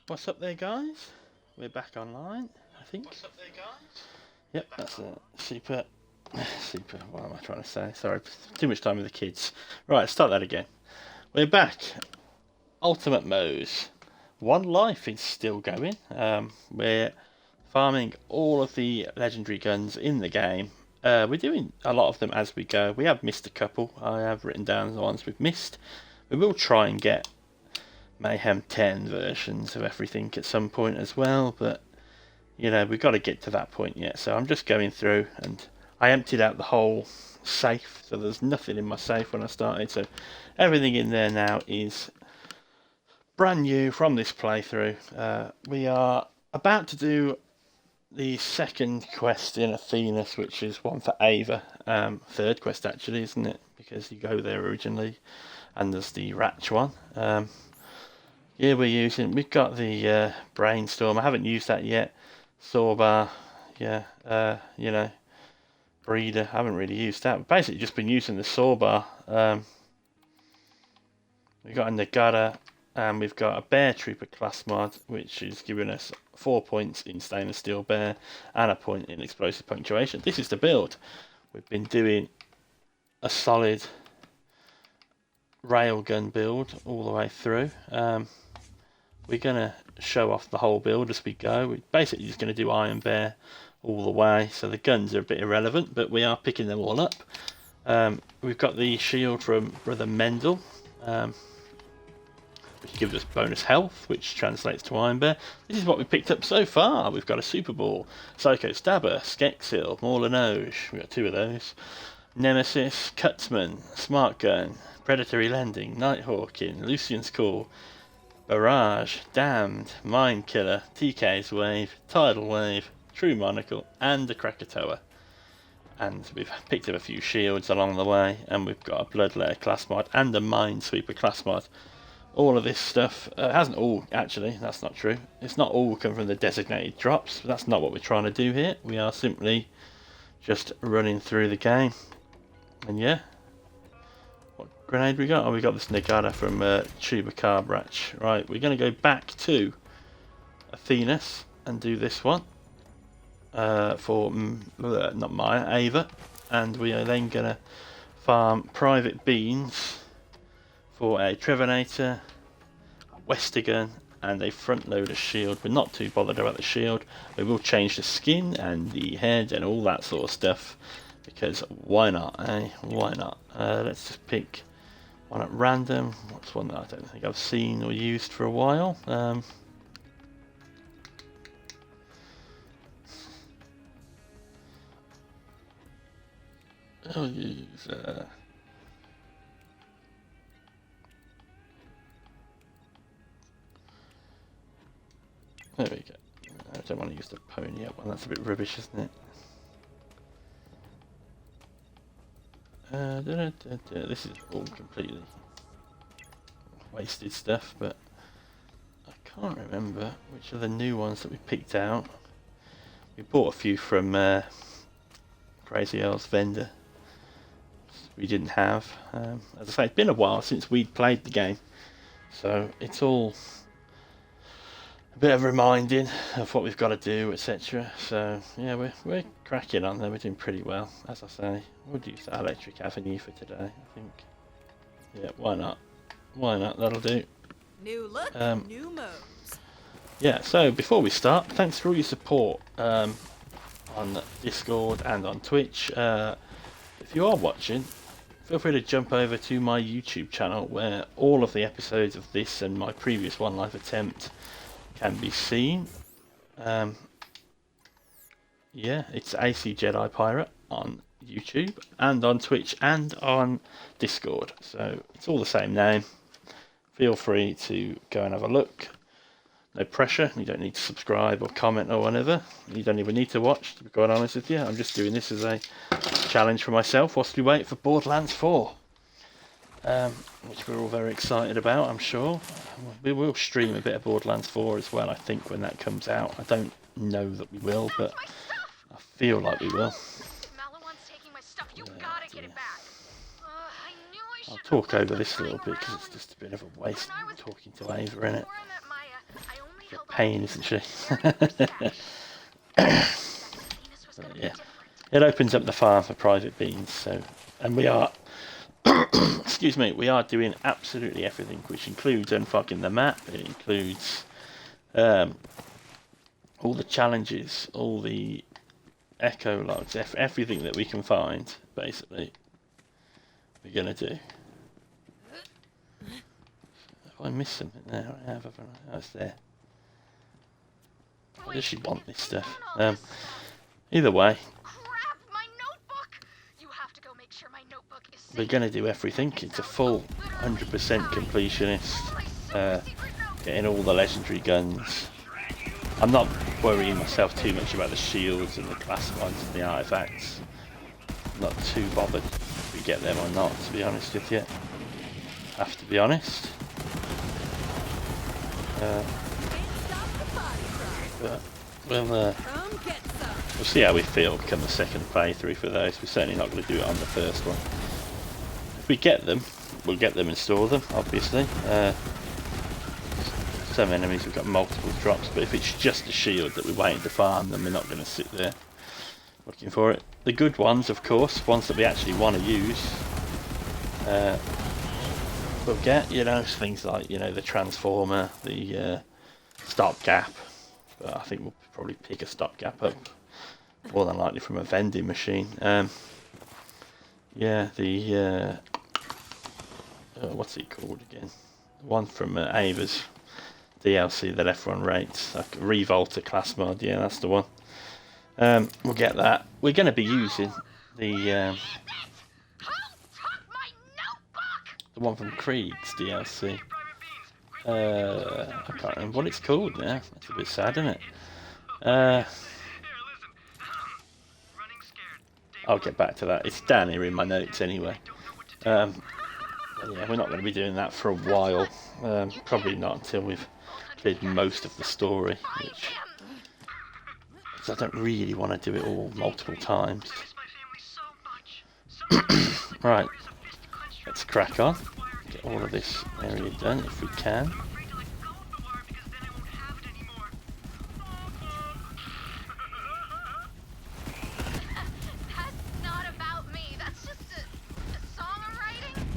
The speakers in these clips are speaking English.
What's up there, guys? We're back online, I think. What's up there, guys? Yep, that's a super. What am I trying to say? Sorry, too much time with the kids. Right, start that again. We're back. Ultimate Moze. One life is still going. We're farming all of the legendary guns in the game. We're doing a lot of them as we go. We have missed a couple. I have written down the ones we've missed. We will try and get Mayhem 10 versions of everything at some point as well, but you know, we've got to get to that point yet. So I'm just going through, and I emptied out the whole safe, so there's nothing in my safe when I started, so everything in there now is brand new from this playthrough. We are about to do the second quest in Athenas, which is one for Ava. Third quest actually, isn't it? Because you go there originally, and there's the Ratch one. Yeah, we've got the Brainstorm. I haven't used that yet. Sawbar, yeah, you know, Breeder. I haven't really used that. We've basically just been using the Sawbar. We've got a Nagata, and we've got a Bear Trooper class mod, which is giving us 4 points in Stainless Steel Bear and a point in Explosive Punctuation. This is the build. We've been doing a solid railgun build all the way through. We're going to show off the whole build as we go. We're basically just going to do Iron Bear all the way, so the guns are a bit irrelevant, but we are picking them all up. We've got the shield from Brother Mendel, which gives us bonus health, which translates to Iron Bear. This is what we've picked up so far. We've got a Super Ball, Psycho Stabber, Skeksil, Morlanoge, we've got 2 of those, Nemesis, Cutsman, Smart Gun, Predatory Landing, Nighthawking, Lucian's Call, Barrage, Damned, Mind Killer, TK's Wave, Tidal Wave, True Monocle, and a Krakatoa. And we've picked up a few shields along the way, and we've got a Blood Layer class mod and a Minesweeper class mod. All of this stuff hasn't all, actually, that's not true. It's not all come from the designated drops, but that's not what we're trying to do here. We are simply just running through the game. And yeah. What grenade we got? Oh, we got this Nagata from Chupacabra Ratch. Right, we're going to go back to Athenas and do this one for not Maya, Ava, and we are then going to farm Private Beans for a Trevenator, a Westergun, and a front loader shield. We're not too bothered about the shield. We will change the skin and the head and all that sort of stuff, because why not, eh? Why not? Let's just pick one at random. What's one that I don't think I've seen or used for a while? I'll use... there we go. I don't want to use the pony up one. That's a bit rubbish, isn't it? This is all completely wasted stuff, but I can't remember which are the new ones that we picked out. We bought a few from Crazy Earl's vendor. We didn't have. As I say, it's been a while since we'd played the game, so it's all a bit of reminding of what we've got to do, etc. So yeah, we're cracking on there. We're doing pretty well. As I say, we'll use that Electric Avenue for today, I think. Yeah, why not? Why not? That'll do. New look, new Moze. Yeah, so before we start, thanks for all your support on Discord and on Twitch. If you are watching, feel free to jump over to my YouTube channel, where all of the episodes of this and my previous One Life attempt can be seen. Yeah, it's AC Jedi Pirate on YouTube and on Twitch and on Discord, so it's all the same name. Feel free to go and have a look. No pressure, you don't need to subscribe or comment or whatever. You don't even need to watch, to be quite honest with you. I'm just doing this as a challenge for myself whilst we wait for Borderlands 4. Which we're all very excited about, I'm sure. We will stream a bit of Borderlands 4 as well, I think, when that comes out. I don't know that we will, but I feel like we will. I'll talk over this a little bit because it's just a bit of a waste talking to Ava in it. a pain, isn't she? Yeah, it opens up the farm for private beans. So, and we are, excuse me, we are doing absolutely everything, which includes unfucking the map. It includes all the challenges, all the echo logs, everything that we can find. Basically, we're gonna do. Have I missed something there? I have. Oh, it's there. Why does she want this stuff? Either way, we're going to do everything. It's a full 100% completionist. Getting all the legendary guns. I'm not worrying myself too much about the shields and the classifieds and the artifacts. I'm not too bothered if we get them or not, to be honest with you. Have to be honest. But we'll see how we feel come the second playthrough for those. We're certainly not going to do it on the first one. If we get them, we'll get them and store them, obviously. Some enemies have got multiple drops, but if it's just a shield that we're waiting to farm, then we're not going to sit there looking for it. The good ones, of course, ones that we actually want to use, we'll get, you know, things like, you know, the transformer, the stopgap. But I think we'll probably pick a stopgap up, more than likely from a vending machine. Yeah, the what's it called again? The one from Ava's DLC that everyone rates, like Revolta class mod. Yeah, that's the one. We'll get that. We're going to be using the one from Creed's DLC. I can't remember what it's called now. That's a bit sad, isn't it? I'll get back to that. It's down here in my notes anyway. Yeah, we're not going to be doing that for a while. Probably not until we've cleared most of the story, which I don't really want to do it all multiple times. Right, let's crack on. Get all of this area done if we can.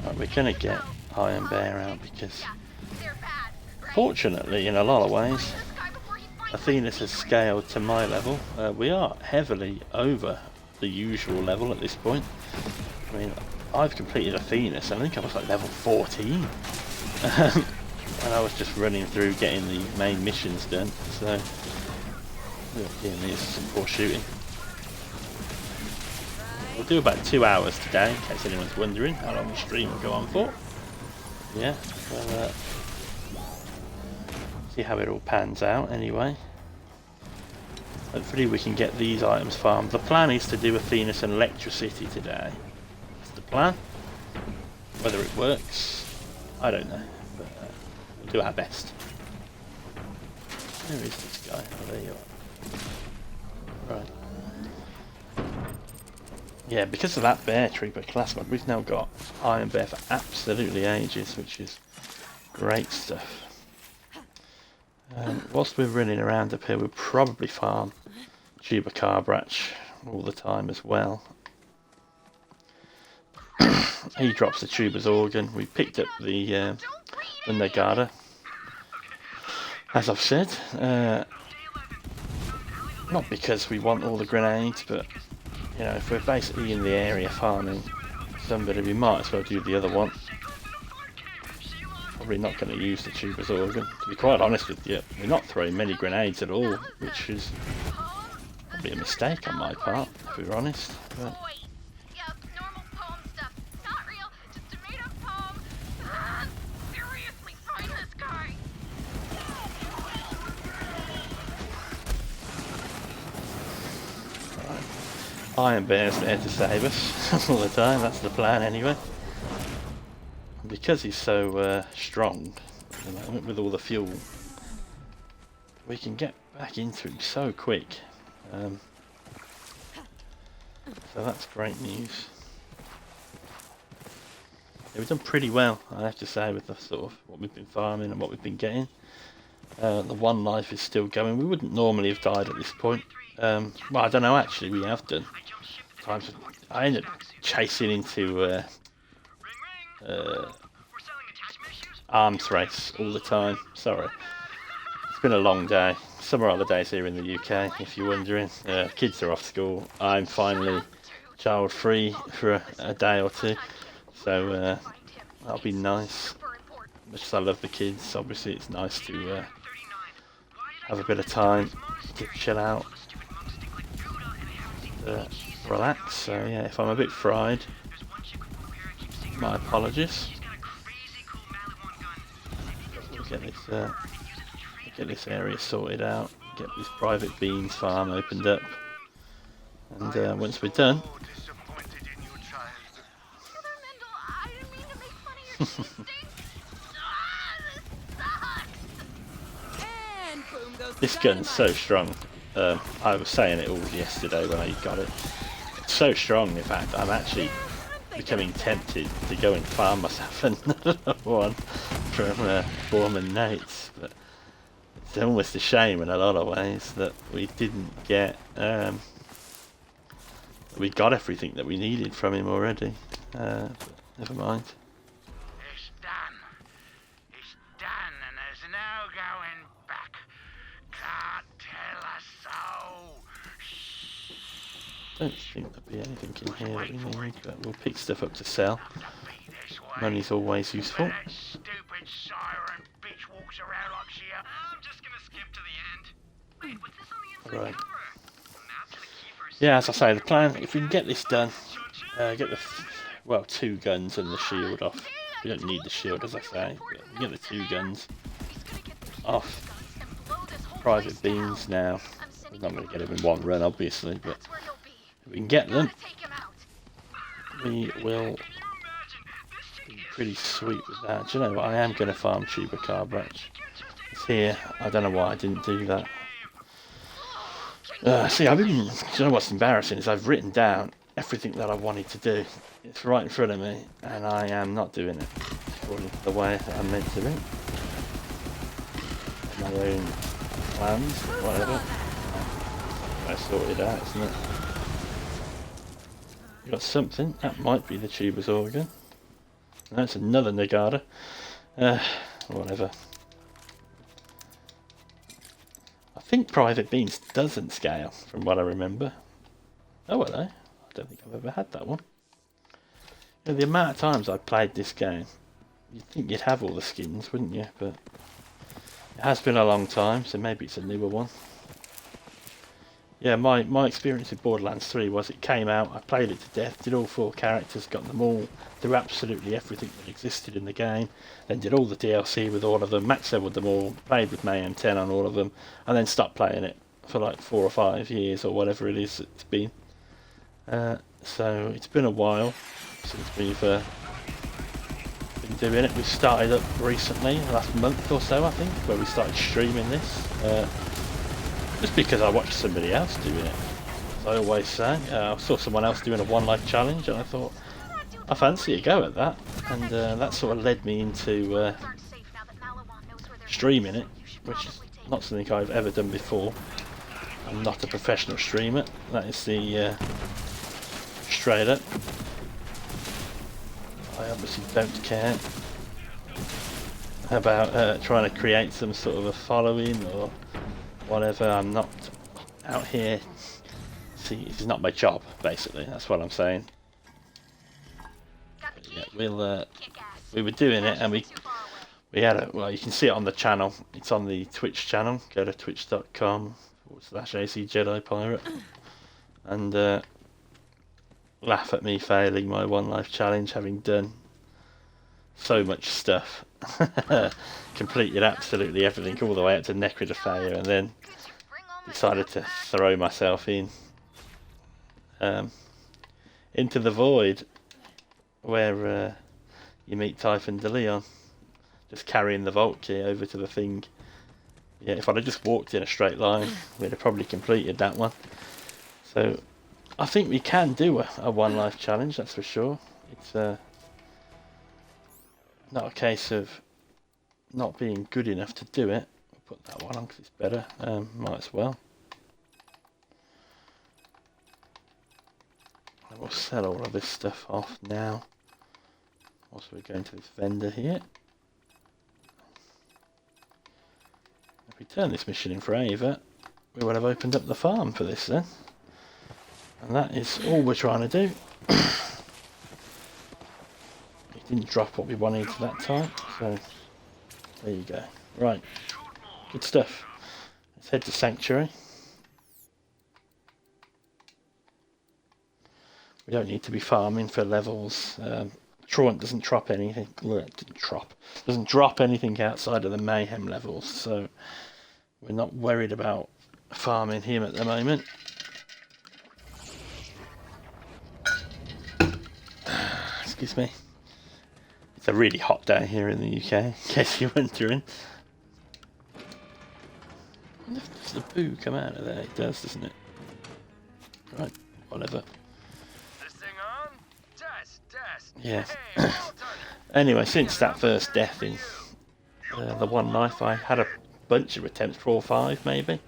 Right, we're gonna get Iron Bear out because, fortunately, in a lot of ways, Athena's has scaled to my level. We are heavily over the usual level at this point. I mean, I've completed Athena, so I think I was like level 14. And I was just running through getting the main missions done, so yeah, there's some poor shooting. We'll do about 2 hours today, in case anyone's wondering how long the stream will go on for. Yeah, well, see how it all pans out anyway. Hopefully we can get these items farmed. The plan is to do Athena's and Electricity today. That's the plan. Whether it works, I don't know, but we'll do our best. Where is this guy? Oh, there you are. Right. Yeah, because of that Bear Trooper class mod, we've now got Iron Bear for absolutely ages, which is great stuff. Whilst we're running around up here, we'll probably farm Chupacabra all the time as well. He drops the tuber's organ. We picked up the Nagata, as I've said. Not because we want all the grenades, but you know, if we're basically in the area farming somebody, we might as well do the other one. Probably not going to use the tuber's organ. To be quite honest with you, we're not throwing many grenades at all, which is probably a mistake on my part, if we're honest. But Iron Bear's there to save us all the time, that's the plan anyway. And because he's so strong at the moment with all the fuel, we can get back into him so quick. So that's great news. Yeah, we've done pretty well, I have to say, with the sort of what we've been farming and what we've been getting. The one life is still going. We wouldn't normally have died at this point. Well, I don't know, actually, we have done. Times I ended up chasing into arms race all the time. Sorry. It's been a long day. Summer holidays here in the UK, if you're wondering. Kids are off school. I'm finally child free for a day or two. So that'll be nice. Much as I love the kids, obviously it's nice to have a bit of time to chill out, relax. So yeah, if I'm a bit fried, my apologies. We'll get this area sorted out, get this private beans farm opened up, and once we're done, this gun's so strong. I was saying it all yesterday when I got it. It's so strong, in fact, I'm actually becoming tempted to go and farm myself another one from Borman Nate's. But it's almost a shame in a lot of ways that we didn't get. We got everything that we needed from him already. But never mind. It's done. It's done, and there's no going back. Can't tell us so. Don't think there'll be anything in here that we need, but we'll pick stuff up to sell. Money's always useful. That stupid siren bitch walks around like she. I'm just gonna skip to the end. Wait, what's this on the inside Right. cover? Yeah, as I say, the plan, if we can get this done, get the, well, 2 guns and the shield off. We don't need the shield, as I say, but we get the 2 guns off. Private beans now. We're not going to get them in one run, obviously, but if we can get them, we will be pretty sweet with that. Do you know what? I am going to farm Chupacabra. It's here. I don't know why I didn't do that. See, I've been. You know what's embarrassing is I've written down everything that I wanted to do. It's right in front of me, and I am not doing it according to the way I'm meant to do. My own plans, whatever. I sorted out, isn't it? You got something? That might be the tuber's organ. That's another Nagata. Whatever. I think Private Beans doesn't scale, from what I remember. Oh, hello. I don't think I've ever had that one. You know, the amount of times I've played this game, you'd think you'd have all the skins, wouldn't you? But it has been a long time, so maybe it's a newer one. Yeah, my experience with Borderlands 3 was it came out, I played it to death, did all 4 characters, got them all, through absolutely everything that existed in the game, then did all the DLC with all of them, max leveled them all, played with Mayhem 10 on all of them, and then stopped playing it for like 4 or 5 years or whatever it is it's been. So it's been a while since we've been doing it. We started up recently, last month or so I think, where we started streaming this. Just because I watched somebody else doing it, as I always say. I saw someone else doing a 1 life challenge and I thought, I fancy a go at that. And that sort of led me into streaming it, which is not something I've ever done before. I'm not a professional streamer, that is the straight up. I obviously don't care about trying to create some sort of a following or whatever. I'm not out here. See, it's not my job, basically. That's what I'm saying. But yeah, we were doing it, and we had a, well, you can see it on the channel. It's on the Twitch channel. Go to twitch.com/AC Jedi Pirate and laugh at me failing my 1 life challenge, having done so much stuff. Completed absolutely everything all the way up to Necrodophia, and then decided to throw myself in into the void where you meet Typhon de Leon, just carrying the vault key over to the thing. Yeah, if I'd have just walked in a straight line, we'd have probably completed that one. So I think we can do a 1 life challenge, that's for sure. It's not a case of not being good enough to do it, put that one on because it's better. Might as well. And we'll sell all of this stuff off now. Also, we're going to this vendor here. If we turn this mission in for Ava, we would have opened up the farm for this then. And that is all we're trying to do. It didn't drop what we wanted that time, so there you go. Right, good stuff. Let's head to Sanctuary. We don't need to be farming for levels. Truant doesn't drop anything. Doesn't drop anything outside of the mayhem levels, so we're not worried about farming him at the moment. Excuse me. It's a really hot day here in the UK, in case you're wondering. Does the poo come out of there? It does, doesn't it? Right, whatever. This thing on? Test. Yeah. Hey, well done. Anyway, since that first death in the one knife, I had a bunch of attempts, 4 or 5 maybe.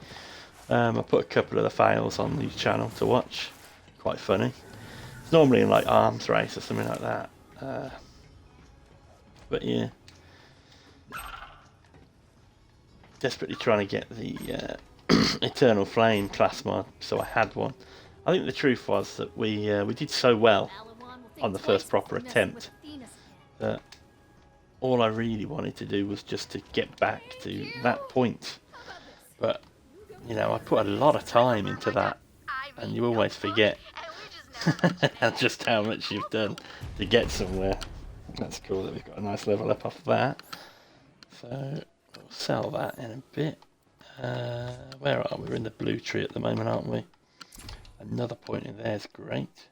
I put a couple of the fails on the channel to watch. Quite funny. It's normally in like arms race or something like that. But yeah. Desperately trying to get the Eternal Flame class mod, so I had one. I think the truth was that we did so well on the first proper attempt that all I really wanted to do was just to get back to that point. But, you know, I put a lot of time into that, and you always forget just how much you've done to get somewhere. That's cool that we've got a nice level up off that. So, we'll sell that in a bit. Where are we? We're in the blue tree at the moment, aren't we? Another point in there is great.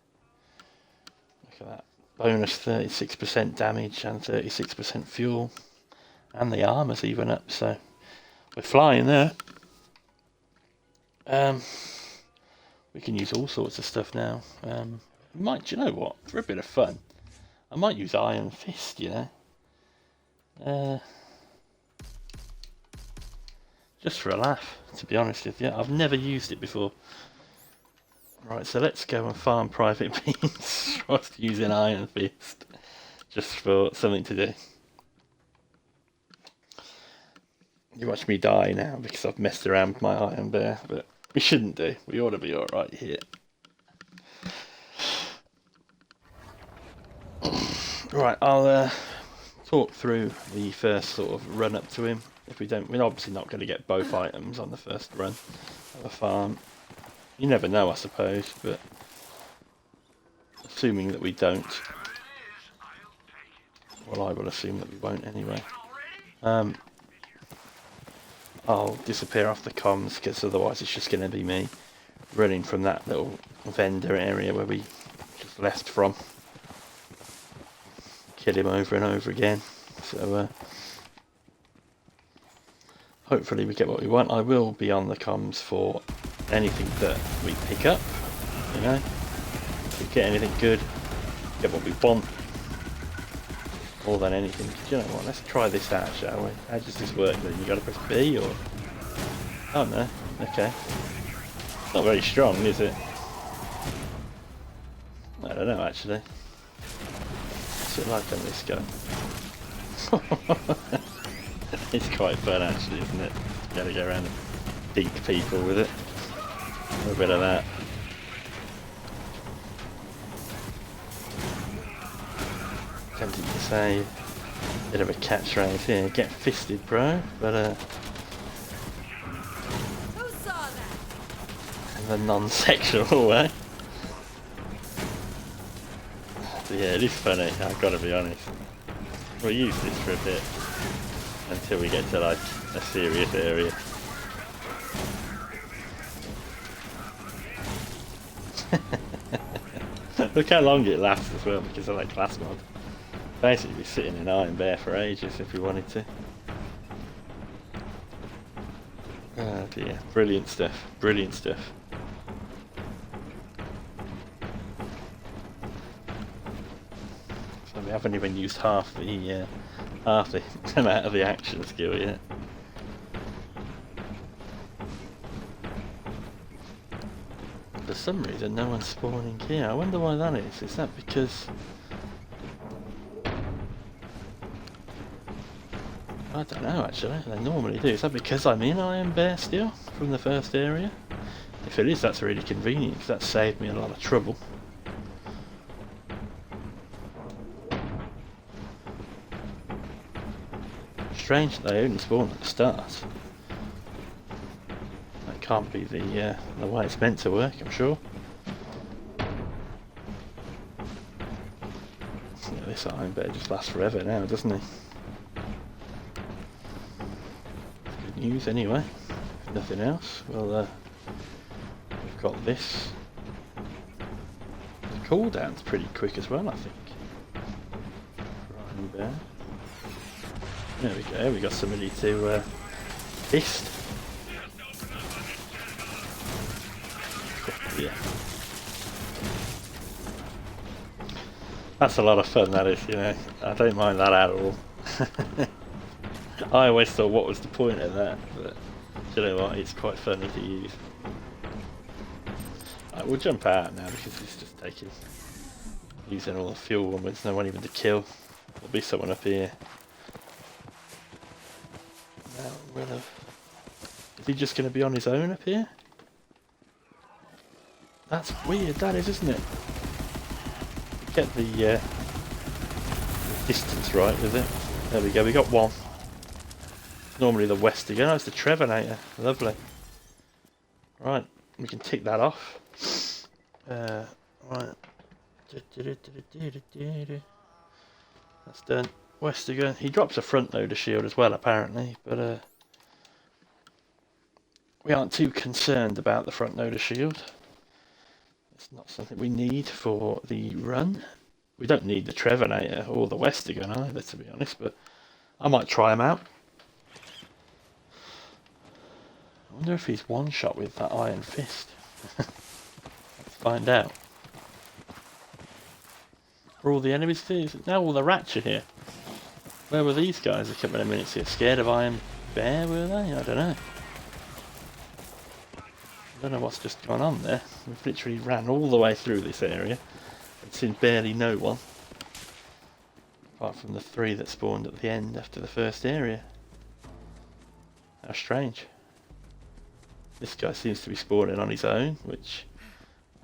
Look at that. Bonus 36% damage and 36% fuel. And the armor's even up, so we're flying there. We can use all sorts of stuff now. Do you know what? For a bit of fun, I might use Iron Fist, you know? Just for a laugh, to be honest with you. I've never used it before. Right, so let's go and farm private beans whilst using Iron Fist. Just for something to do. You watch me die now because I've messed around with my Iron Bear, but we shouldn't do. We ought to be alright here. Right, I'll talk through the first sort of run up to him. If we don't, we're obviously not going to get both items on the first run of a farm. You never know, I suppose, but assuming that we don't, well, I will assume that we won't anyway. I'll disappear off the comms because otherwise it's just going to be me running from that little vendor area where we just left from. Kill him over and over again. So hopefully we get what we want. I will be on the comms for anything that we pick up, you know. If we get anything good, get what we want, more than anything. Do you know what, let's try this out, shall we? How does this work then? You gotta press B or... Oh no, okay. It's not very strong, is it? I don't know actually. What's it like on this gun? It's quite fun actually, isn't it? You gotta go around and dink people with it. A little bit of that. Tempted to say a bit of a catchphrase here, get fisted bro, but Who saw that? in a non-sexual way. But yeah, it is funny, I've got to be honest. We'll use this for a bit until we get to like a serious area. Look how long it lasts as well because of that class mod. Basically sitting in Iron Bear for ages if we wanted to. Oh dear, brilliant stuff, brilliant stuff. So we haven't even used half the amount of the action skill yet. for some reason no one's spawning here. I wonder why that is. Is that because... I don't know actually, they normally do. Is that because I'm in Iron Bear still, from the first area? If it is, that's really convenient, because that saved me a lot of trouble. Strange that they only spawn at the start. That can't be the way it's meant to work, I'm sure. Yeah, this Iron Bear just lasts forever now, doesn't he? Good news anyway. If nothing else, well, we've got this. The cooldown's pretty quick as well, I think. Iron Bear. There we go, we got somebody to fist. Yeah. That's a lot of fun, that is, you know. I don't mind that at all. I always thought, what was the point of that? But you know what, it's quite funny to use. Right, we'll jump out now because it's just using all the fuel when there's no one even to kill. There'll be someone up here. Is he just going to be on his own up here? That's weird, that is, isn't it? Get the distance right with it. There we go, we got one. Normally the west again. Oh, it's the Trevenator. Lovely. Right, we can tick that off. Right. That's done. West again. He drops a front loader shield as well, apparently, but we aren't too concerned about the front loader shield. It's not something we need for the run. We don't need the Trevenator or the Westergun either, to be honest, but I might try him out. I wonder if he's one shot with that Iron Fist. Let's find out. Are all the enemies here? Now all the rats are here. Where were these guys a couple of minutes here? Scared of Iron Bear, were they? I don't know. I don't know what's just gone on there. We've literally ran all the way through this area and seen barely no one. Apart from the 3 that spawned at the end after the first area. How strange. This guy seems to be spawning on his own, which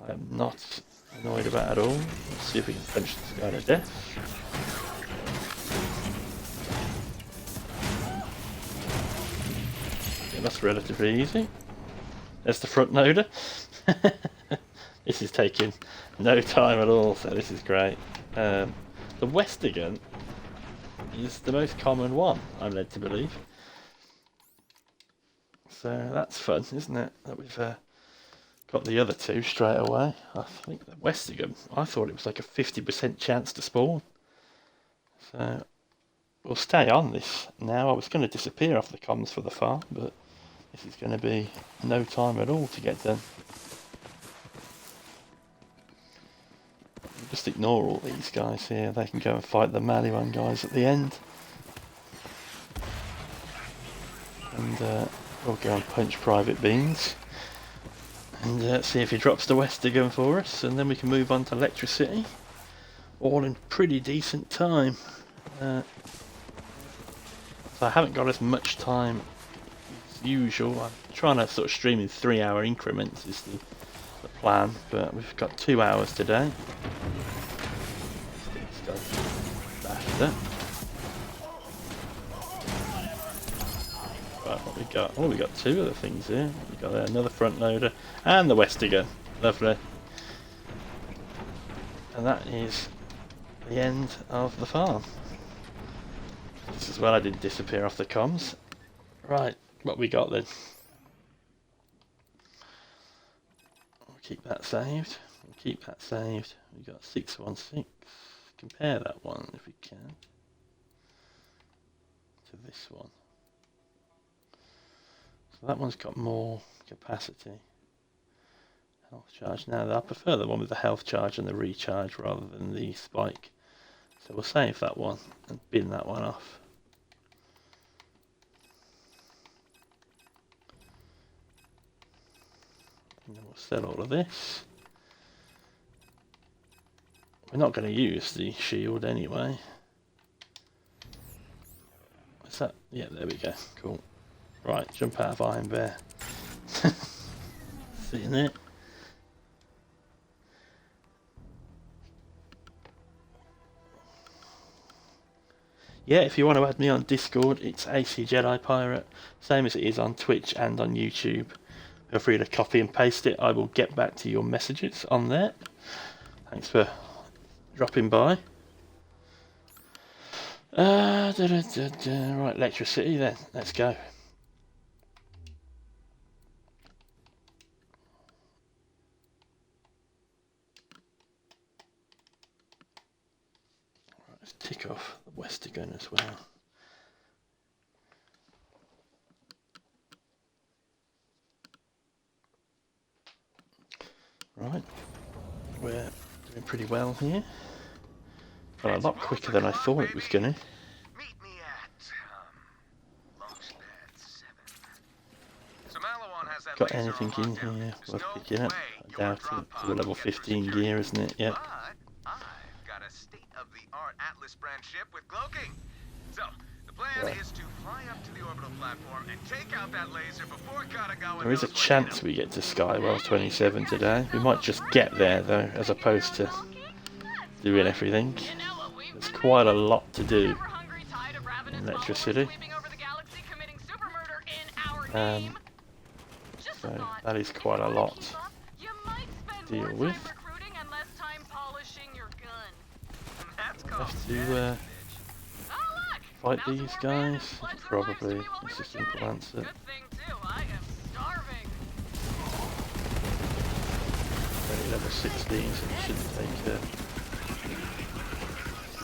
I am not annoyed about at all. Let's see if we can punch this guy to death. Yeah, that's relatively easy. There's the front loader. This is taking no time at all, so this is great. The Westergun is the most common one, I'm led to believe. So that's fun, isn't it? That we've got the other 2 straight away. I think the Westergun, I thought it was like a 50% chance to spawn. So we'll stay on this now. I was going to disappear off the comms for the farm, but this is going to be no time at all to get done. Just ignore all these guys here. They can go and fight the Maliwan guys at the end. And we'll go and punch Private Beans. And see if he drops the Westergun for us. And then we can move on to Electricity. All in pretty decent time. So I haven't got as much time usual. I'm trying to sort of stream in 3-hour increments is the plan, but we've got 2 hours today. Right, what we got? Oh, we got 2 other things here. We got another front loader and the Westergun. Lovely. And that is the end of the farm. This is well I didn't disappear off the comms. Right. What we got then? We'll keep that saved. We'll keep that saved. We got 616. Compare that one if we can to this one. So that one's got more capacity. Health charge. Now I prefer the one with the health charge and the recharge rather than the spike. So we'll save that one and bin that one off. And then we'll sell all of this. We're not going to use the shield anyway. What's that? Yeah, there we go. Cool. Right, jump out of Iron Bear. Sitting it. Yeah, if you want to add me on Discord, it's AC Jedi Pirate, same as it is on Twitch and on YouTube. Feel free to copy and paste it. I will get back to your messages on there. Thanks for dropping by. Right, electricity then. Let's go. Let's tick off the Wester gun as well. Right, we're doing pretty well here. Well, a lot quicker than I thought it was gonna. Meet me at Launchpad 7. So Malawan has that Got laser anything on in lockdown. here There's worth no picking up? way I your doubt drop it. pod It's a level will get 15 restricted. gear, isn't it? Yep. But I've got a state-of-the-art Atlas brand ship with cloaking. So the plan Right. is to fly up to the orbital platform and take out that laser before Katagawa There is a knows what hit chance him. we get to Skywell 27 today. We might just get there though, as opposed to doing everything. There's quite a lot to do in Electricity. So that is quite a lot to deal with. Have to fight these guys? Probably. It's a simple answer. Only level 16, so it shouldn't take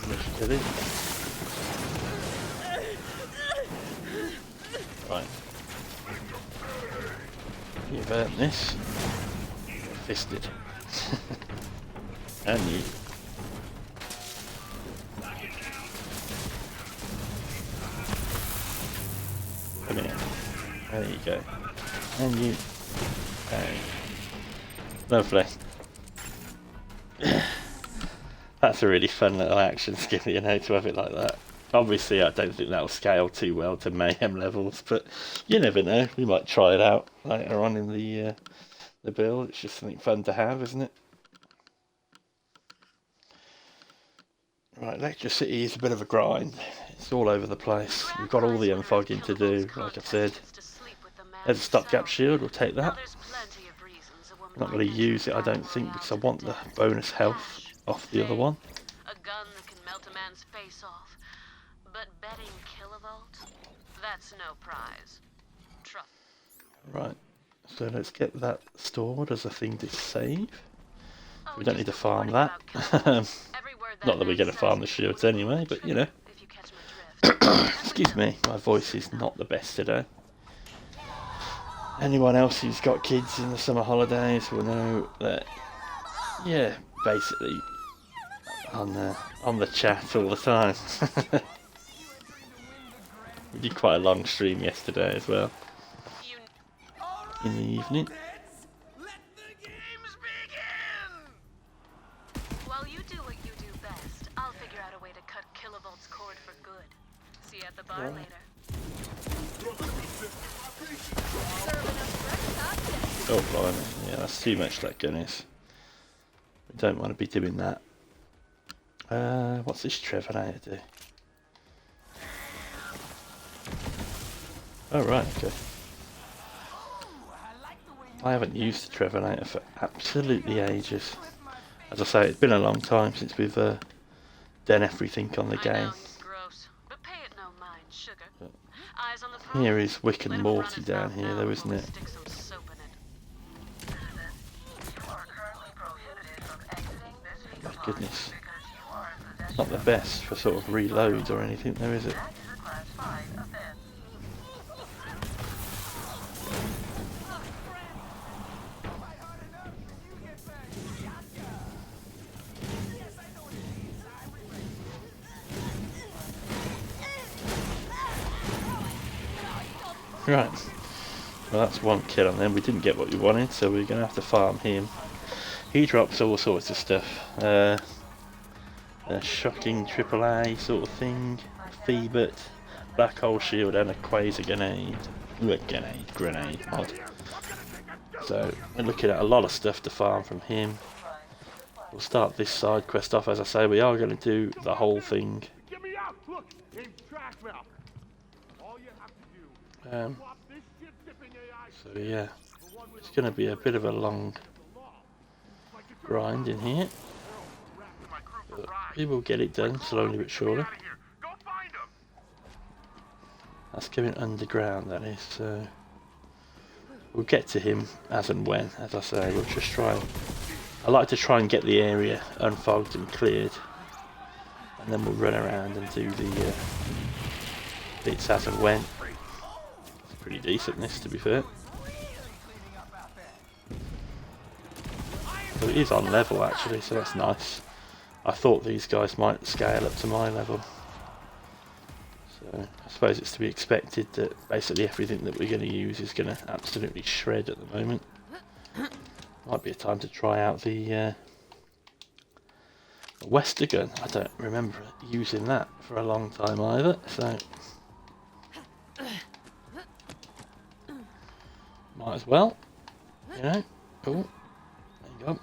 much killing. Right. You've earned this. Fisted. And you. Come here. There you go. And you. Bang. Lovely. That's a really fun little action skill, you know, to have it like that. Obviously, I don't think that'll scale too well to Mayhem levels, but you never know. We might try it out later on in the build. It's just something fun to have, isn't it? Right, Electricity is a bit of a grind. It's all over the place. We've got all the unfogging to do, like I said. There's a stopgap shield, we'll take that. I'm not going to use it, I don't think, because I want the bonus health off the other one. A gun that can melt a man's face off. But betting kilovolt? That's no prize. Trust. Right, so let's get that stored as a thing to save. We don't need to farm that. Not that we're going to farm the shields anyway, but you know. Excuse me, my voice is not the best today. Anyone else who's got kids in the summer holidays will know that, yeah, basically on the chat all the time. We did quite a long stream yesterday as well, in the evening. Let the games begin! While you do what you do best, I'll figure out a way to cut kilovolt's cord for good. See you at the bar later. Oh blimey, yeah, that's too much, that gun is. We don't want to be doing that. What's this Trevenator do? Oh right, okay. I haven't used the Trevenator for absolutely ages. As I say, it's been a long time since we've done everything on the game. Gross, but pay it no mind, sugar. Eyes on the prize. Here is Wick and Morty down here though, isn't it? Stick some soap in it. Oh goodness. Not the best for sort of reloads or anything though, is it? Right. Well, that's one kill on them. We didn't get what we wanted, so we're going to have to farm him. He drops all sorts of stuff. A shocking AAA sort of thing. Phoebut, black hole shield, and a quasar grenade. Ooh, a grenade mod. So we're looking at a lot of stuff to farm from him. We'll start this side quest off. As I say, we are going to do the whole thing. So yeah, it's going to be a bit of a long grind in here, but we will get it done slowly but surely. That's going underground, that is, so we'll get to him as and when. As I say, we'll just try. I like to try and get the area unfogged and cleared, and then we'll run around and do the bits as and when. It's pretty decent, this, to be fair. So it is on level actually, so that's nice. I thought these guys might scale up to my level. So I suppose it's to be expected that basically everything that we're going to use is going to absolutely shred at the moment. Might be a time to try out the Wester gun. I don't remember using that for a long time either, so might as well, you know. Oh, there you go.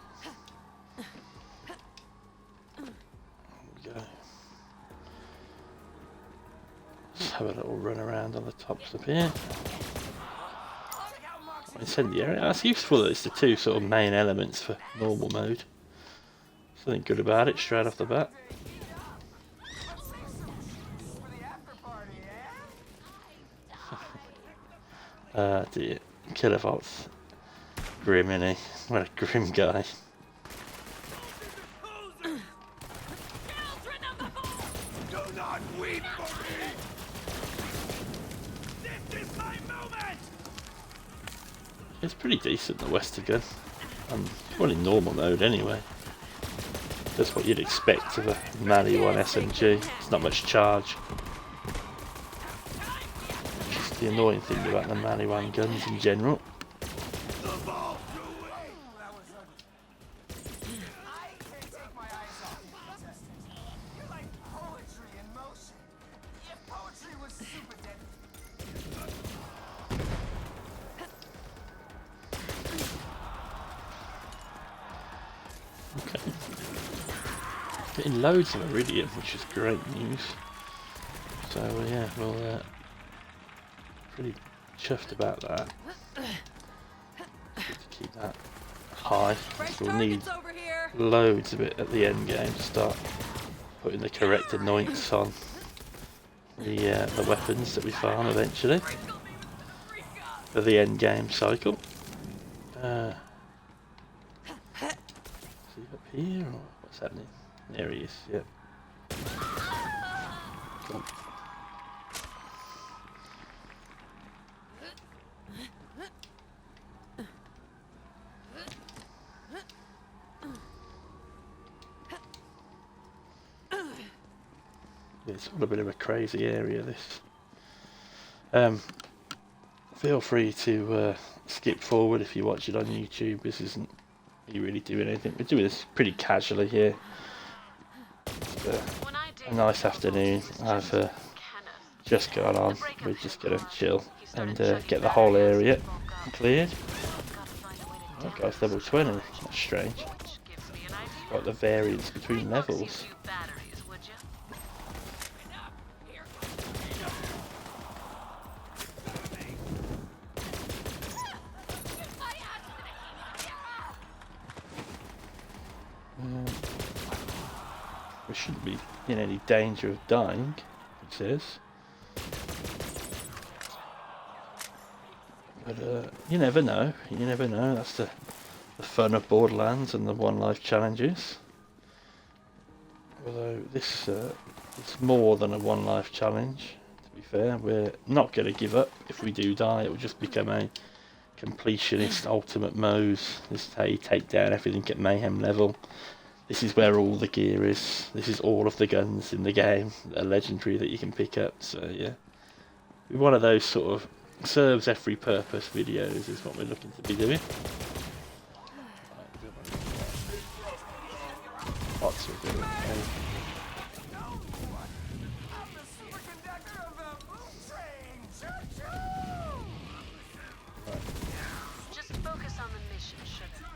Let's have a little run around on the tops up here. Incendiary, that's useful that it's the two sort of main elements for normal mode. Something good about it straight off the bat. Dear. Kilovolt's grim, innit? What a grim guy. It's pretty decent, the Wester gun. Well, in normal mode anyway. That's what you'd expect of a Mali 1 SMG. It's not much charge. Just the annoying thing about the Mali 1 guns in general. Getting loads of iridium, which is great news. So yeah, we'll pretty chuffed about that. Good to keep that high. We'll need loads of it at the end game to start putting the correct anoints on the weapons that we farm eventually for the end game cycle. Is he up here or what's happening? There he is, yep. Cool. It's all a bit of a crazy area, this. Feel free to skip forward if you watch it on YouTube. This isn't me really doing anything. We're doing this pretty casually here. A nice afternoon. I've just got on. We're just gonna chill and get the whole area cleared. That guy's level 20. That's strange. Got the variance between levels. We shouldn't be in any danger of dying, it says. But you never know. You never know. That's the fun of Borderlands and the one life challenges. Although this it's more than a one life challenge. To be fair, we're not going to give up. If we do die, it will just become a completionist ultimate Moze. This is how you take down everything at mayhem level. This is where all the gear is. This is all of the guns in the game that are legendary that you can pick up. So yeah, we're one of those sort of serves every purpose videos is what we're looking to be doing. Lots of doing. Okay. Just focus on the mission, sugar.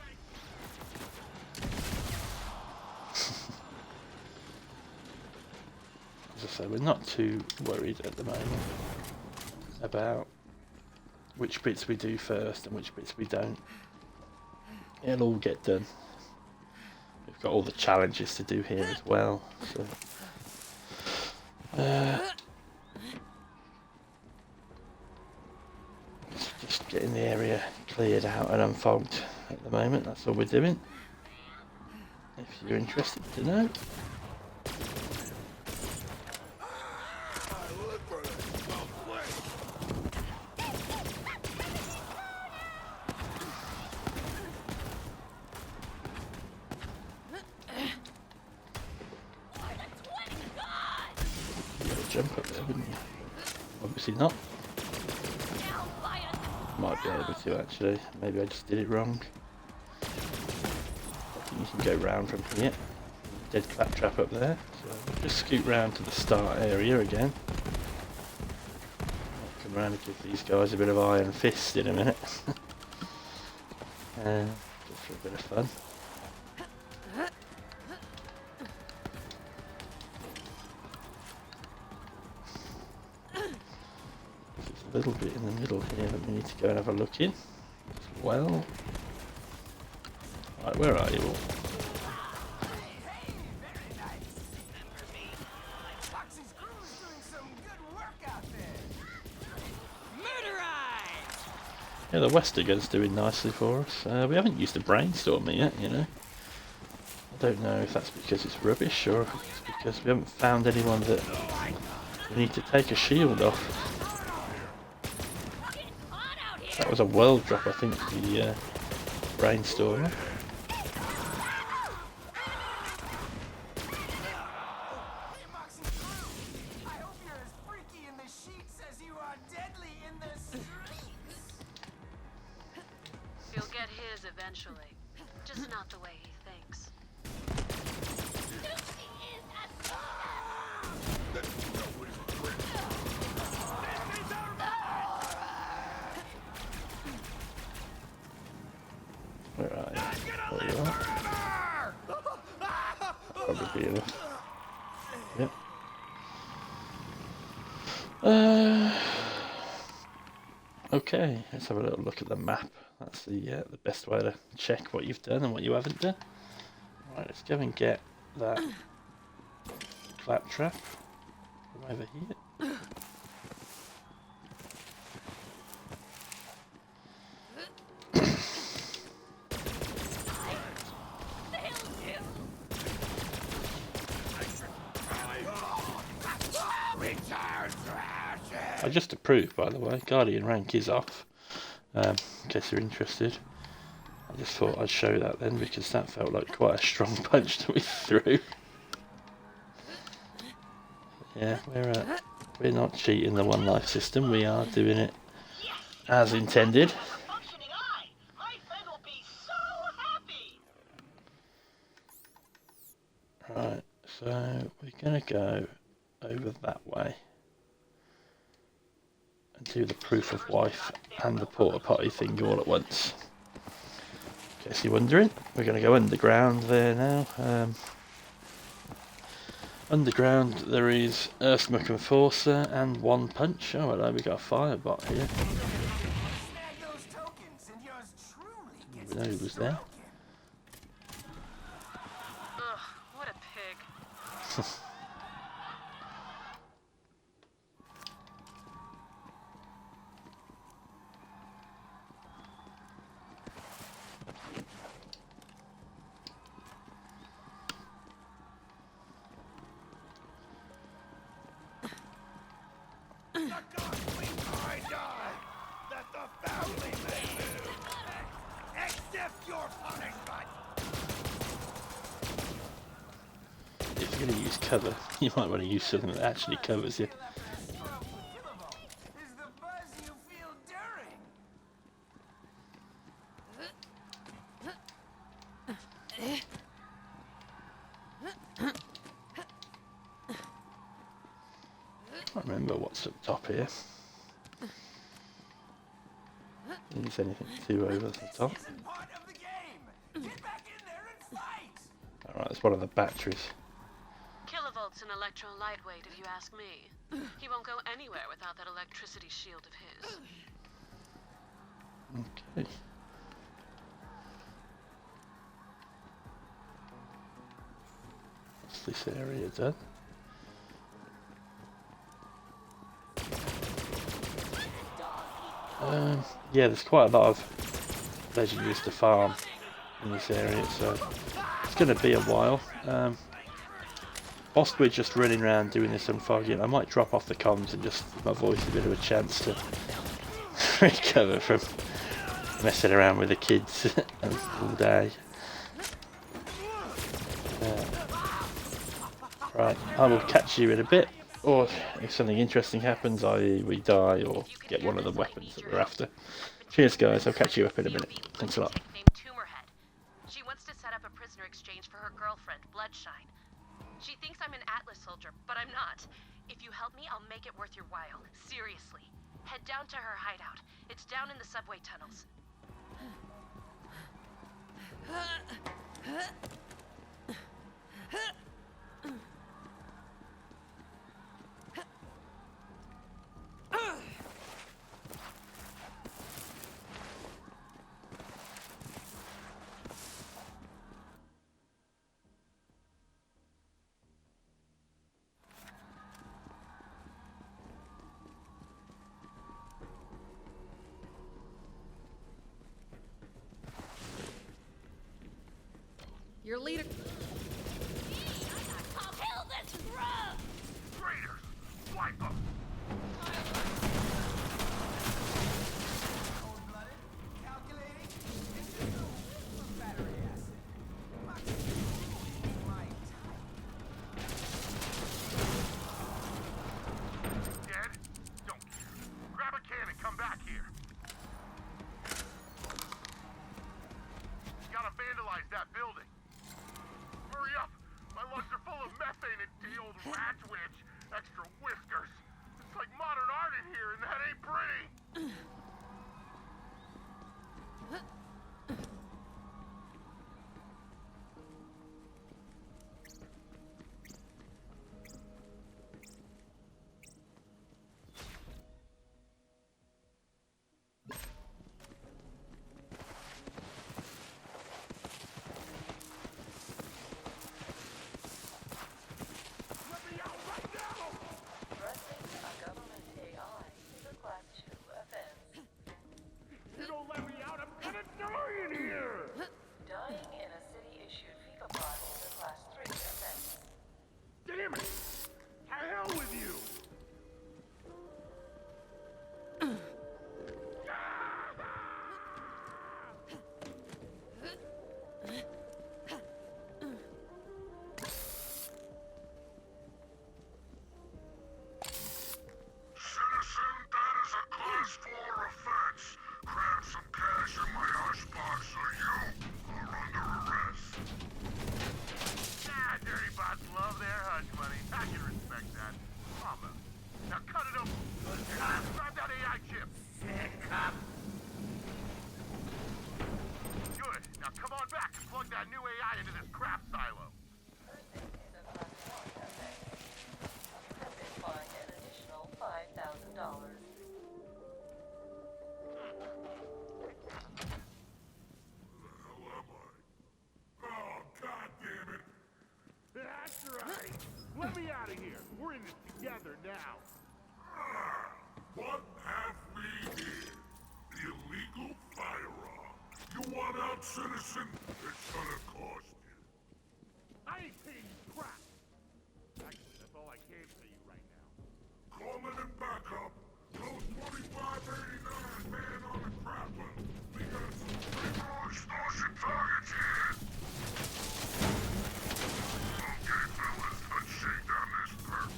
As I say, we're not too worried at the moment about which bits we do first and which bits we don't. It'll all get done. We've got all the challenges to do here as well, so just getting the area cleared out and unfogged at the moment. That's all we're doing. If you're interested to know. Jump up there, wouldn't you? Obviously not. Might be able to actually. Maybe I just did it wrong. I think you can go round from here. Dead claptrap up there. So we'll just scoot round to the start area again. I'll come round and give these guys a bit of iron fist in a minute. Just for a bit of fun. A little bit in the middle here that we need to go and have a look in as well. Right, where are you all? Yeah, the Westergun's doing nicely for us. We haven't used the brainstormer yet, you know. I don't know if that's because it's rubbish or if it's because we haven't found anyone that we need to take a shield off. That was a world drop, I think, the brainstormer. He'll get his eventually, just not the way he thinks. Where are you? There you are. Probably enough. Yep. Okay, let's have a little look at the map. That's the best way to check what you've done and what you haven't done. Right, let's go and get that claptrap from over here. I just approved, by the way. Guardian rank is off, in case you're interested. I just thought I'd show that then, because that felt like quite a strong punch that we threw. Yeah, we're not cheating the one life system. We are doing it as intended. Right, so we're gonna go over that way and do the proof of wife and the porta potty thing all at once. In case you're wondering, we're going to go underground there now. Underground there is Earthmuck Enforcer and One Punch. Oh hello, we got a Firebot here. Didn't know he was there. Ugh, what a pig. If you're going to use cover, you might want to use something that actually covers you. remember what's up top here. Is anything too over the top? Alright, it's one of the batteries. Kilovolt's an electro lightweight, if you ask me. He won't go anywhere without that electricity shield of his. Okay. What's this area done? Yeah, there's quite a lot of legendaries to farm in this area, so it's going to be a while. Whilst we're just running around doing this unfogging, I might drop off the comms and just give my voice a bit of a chance to recover from messing around with the kids all day. Right, I will catch you in a bit, or if something interesting happens, i.e. we die or get one of the weapons that we're after. Cheers guys, I'll catch you up in a minute. Thanks a lot. She wants to set up a prisoner exchange for her girlfriend, Bloodshine. She thinks I'm an Atlas soldier, but I'm not. If you help me, I'll make it worth your while. Seriously. Head down to her hideout. It's down in the subway tunnels. Your leader. Kill this scrub! Traitors! Wipe them! Cold-blooded, calculating, and some battery acid. My Dead? Don't care. Grab a can and come back here. Gotta vandalize that building. Hurry up! My lungs are full of methane and old rat witch. Extra whiskers. It's like modern art in here, and that ain't pretty. Let me out of here. We're in this together now. What have we here? Illegal firearm. You want out, citizen? It's gonna cost you. I ain't paying you crap. Actually, that's all I can pay you right now. Coleman and backup. Code 2589, man on the crapper. We got some criminal extortion targets here. Okay, fellas, let's shake down this perk.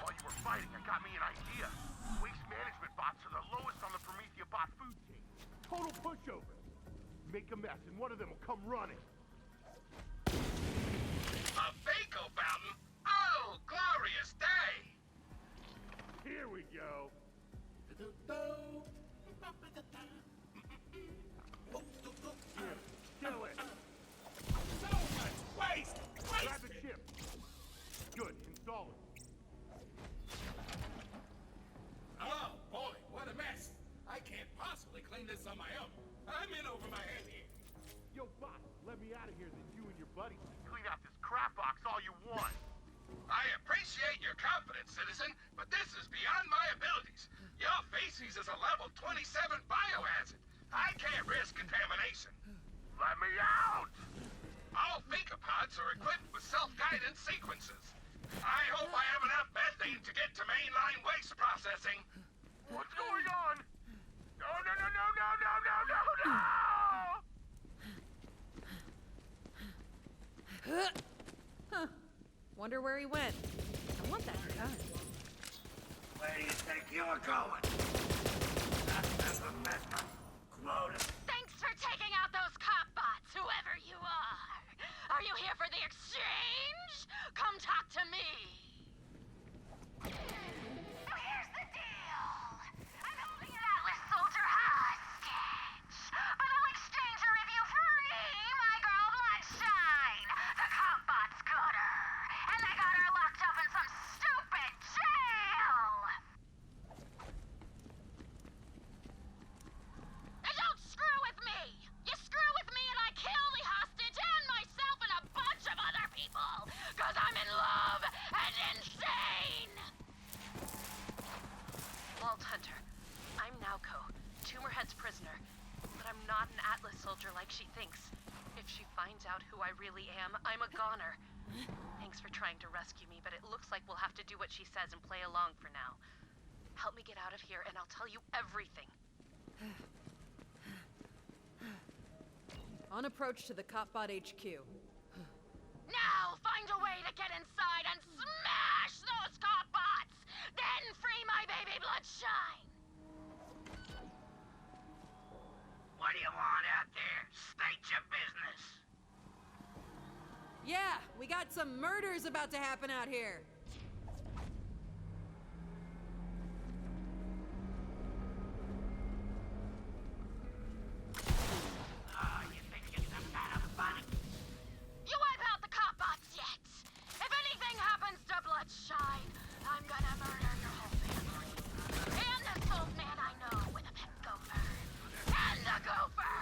While you were fighting Total pushover. Make a mess and one of them will come running. A Faco fountain? Oh, glorious day! Here we go. Here, kill it. So much waste! Grab the chip. Good, install it. Oh, boy, what a mess. I can't possibly clean this on my own. I'm in over my head here. Yo, boss, let me out of here, then you and your buddies can clean out this crap box all you want. I appreciate your confidence, citizen, but this is beyond my abilities. Your facies is a level 27 biohazard. I can't risk contamination. Let me out! All Facopods are equipped with self-guidance sequences. I hope I have enough methane to get to mainline waste processing. What's going on? No, no, no, no, no, no, no, no, no! Huh. Wonder where he went. I want that gun. Where do you think you're going? Quota. Thanks for taking out those cop bots, whoever you are. Are you here for the exchange? Come talk to me. So here's the deal. I'm holding an Atlas soldier hostage. But I'll exchange her with you free, my girl Bloodshine. The cop bots got her. And they got her locked up in some stupid jail. And don't screw with me! You screw with me and I kill the hostage and myself and a bunch of other people! Cause I'm in love and insane! Vault Hunter, I'm Naoko, Tumorhead's prisoner. But I'm not an Atlas soldier like she thinks. If she finds out who I really am, I'm a goner. Thanks for trying to rescue me, but it looks like we'll have to do what she says and play along for now. Help me get out of here and I'll tell you everything. On approach to the Copbot HQ. Now find a way to get inside and smash those cop bots! Then free my baby Bloodshine! What do you want out there? State your business. Yeah, we got some murders about to happen out here. Oh, you think you're some kind of funny? You wipe out the cop bots yet? If anything happens to Bloodshine, I'm gonna murder your whole family. And the salt man I know with a pet gopher. And the gopher!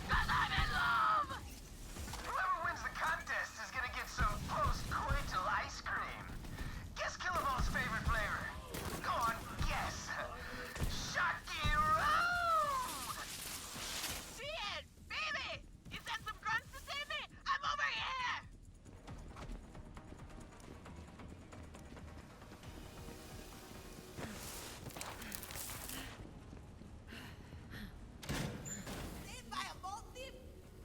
Cause I'm in love! Whoever wins the contest is gonna get some post-coital ice cream. Guess Killaball's favorite flavor. Go on, guess. Shocky Road! Shit! Baby! You sent some grunts to save me? I'm over here! Saved by a vault thief?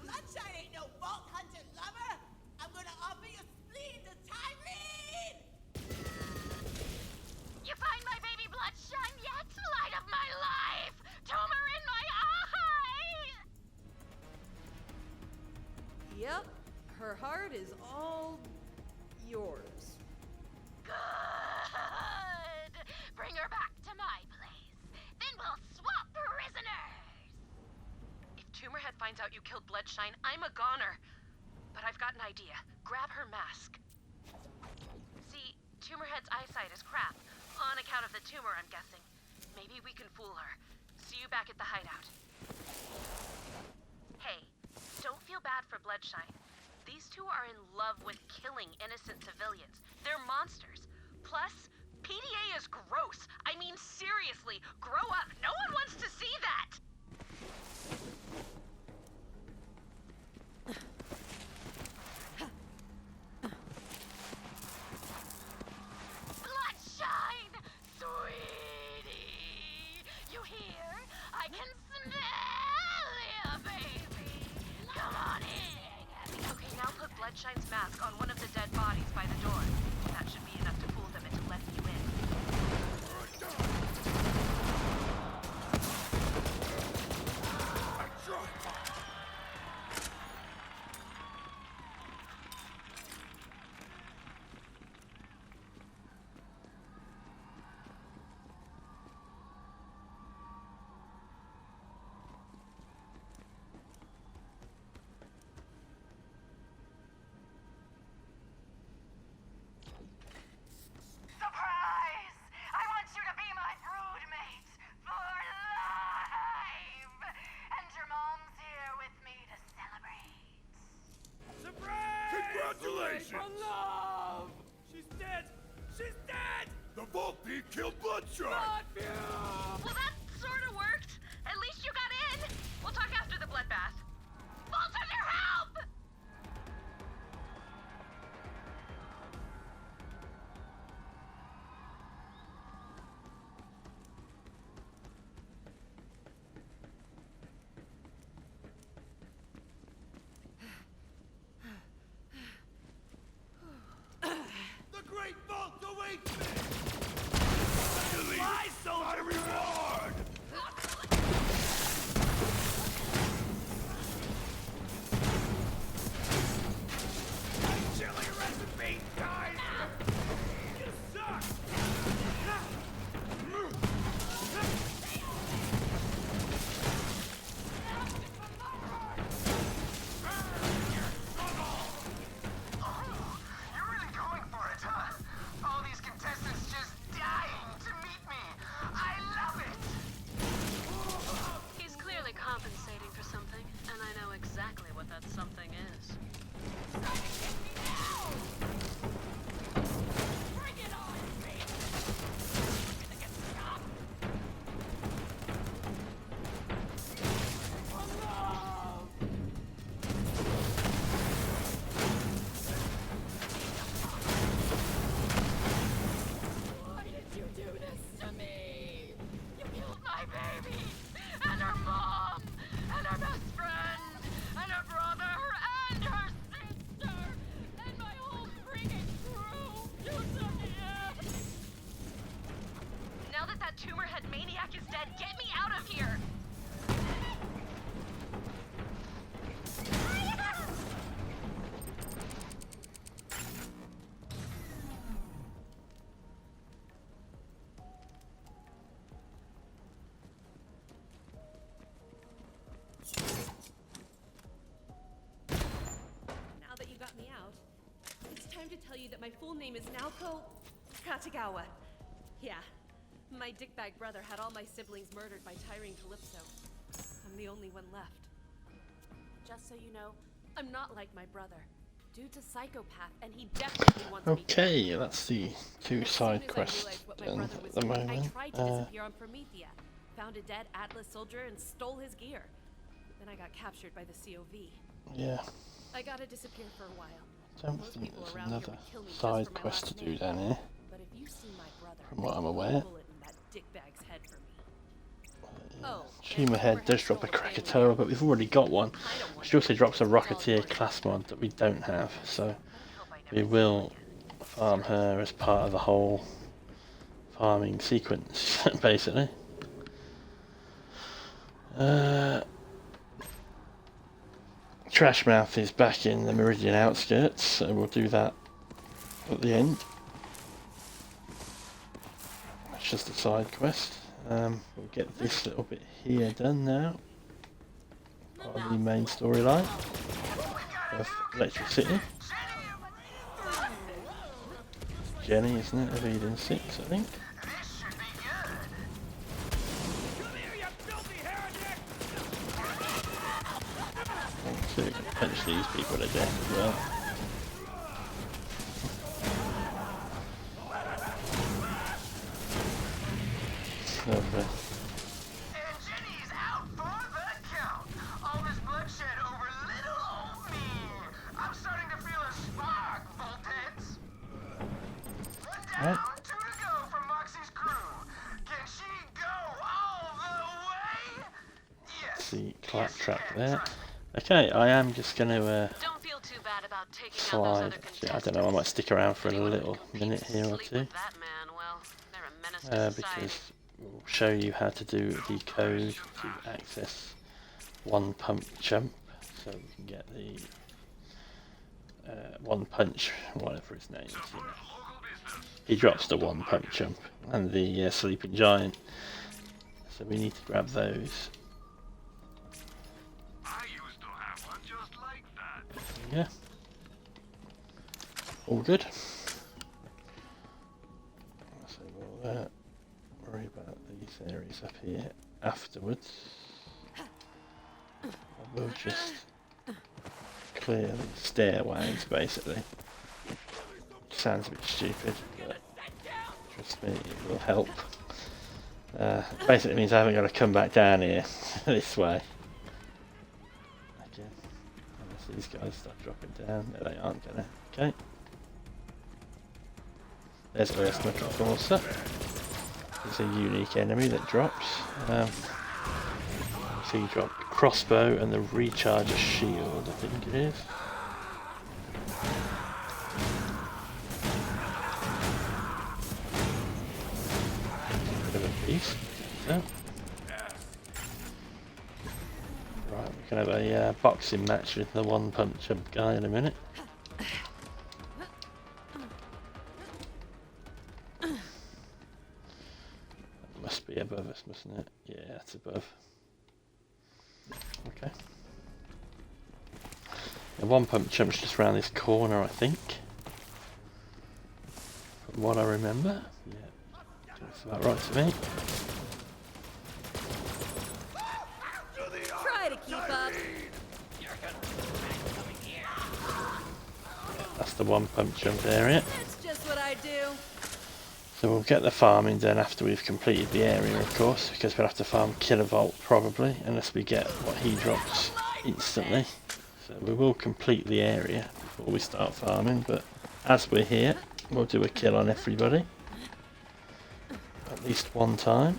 Bloodshine ain't no vault hunter lover! I'm gonna offer your spleen to Tyreen! You find my baby Bloodshine yet? Light of my life! Tumor in my eye! Yep, her heart is all yours. Good! Bring her back to my place. Then we'll swap prisoners! If Tumorhead finds out you killed Bloodshine, I'm a goner. But I've got an idea. Grab her mask. See, Tumorhead's eyesight is crap. On account of the tumor, I'm guessing. Maybe we can fool her. See you back at the hideout. Hey, don't feel bad for Bloodshine. These two are in love with killing innocent civilians. They're monsters. Plus, PDA is gross. I mean, seriously, grow up. No one wants to see that. Bloodshine! Sweetie! You hear? I can smell you, baby! Come on in! Okay, now put Bloodshine's mask on one of the dead bodies by the door. That should be enough to fool them into letting you in. love! She's dead! She's dead! The Vault Thief killed Bloodshot! Well, that sort of worked. At least you got in. We'll talk after the bloodbath. Vault Hunter, help! The Great Vault awaits me! My soldier reward! Chili recipe time! You suck! You're really going for it, huh? All these contestants just dying to meet me. I love it! He's clearly compensating for something, and I know exactly what that something is. Bring it on, baby! Gonna get stopped! For love! Why did you do this to me? You killed my baby! And her mom, and her best friend, and her brother, and her sister, And my whole freaking crew! You took it! now that that tumor-head maniac is dead, get me out of here! Now that you got me out, it's time to tell you that my full name is Naoko Katagawa. Yeah, my dickbag brother had all my siblings murdered by Tyrene Calypso. I'm the only one left. Just so you know, I'm not like my brother. Dude's a psychopath, and he definitely wants me dead. Okay, that's the two As soon side as I quests realized what my done brother at was the doing, I moment. tried to disappear on Promethea, found a dead Atlas soldier, and stole his gear. Then I got captured by the COV. Yeah, I gotta disappear for a while. don't Most think people there's around here another would kill me just side for my quest to last do name. down here, But if you see my brother, from what I'm put a aware. bullet in that dickbag's head for me. Oh, Tumor Head does drop a Krakatoa, but we've already got one. She also drops a Rocketeer class mod that we don't have, so we will farm her as part of the whole farming sequence, basically. Trashmouth is back in the Meridian outskirts, so we'll do that at the end. That's just a side quest. We'll get this little bit here done now. Part of the main storyline of Electricity. Jenny, isn't it? Of Eden 6, I think. This should be good. Come here, you filthy heretic! So we can punch these people to death as well. Lovely. And Jenny's out for the count. All this bloodshed over little old me. I'm starting to feel a spark, Voltheads. One down, Right. 2 to go from Moxie's crew. Can she go all the way? Yes. See claptrap there. Okay, I am just going to Don't feel too bad about taking out those slide. other Yeah, I don't know, I might stick around for a little minute here or Sleep two. with that man, well, they're a menace to society. Because we'll show you how to do the code to access one pump jump, so we can get the one punch, whatever his name is. You know. He drops the one punch jump and the sleeping giant, so we need to grab those. I used to have one just like that. Yeah, all good. So we'll worry about these areas up here afterwards. We'll just clear the stairways basically. sounds a bit stupid, but trust me, it will help. Basically means I haven't got to come back down here this way. Again, unless these guys start dropping down. No, they aren't gonna. Okay. There's the rest of the Corsa. It's a unique enemy that drops. So you drop crossbow and the recharger shield, I think it is. Bit of a beast. So. Right, we can have a boxing match with the one punch up guy in a minute. That must be above us, mustn't it? Yeah, it's above. Okay. The one pump jumps just around this corner, I think. From what I remember. Yeah, that's about right to me. Try to keep up. That's the one pump jump area. That's just what I do. So we'll get the farming done after we've completed the area, of course, because we'll have to farm kilovolt probably, unless we get what he drops instantly. So we will complete the area before we start farming, but as we're here, we'll do a kill on everybody. At least one time.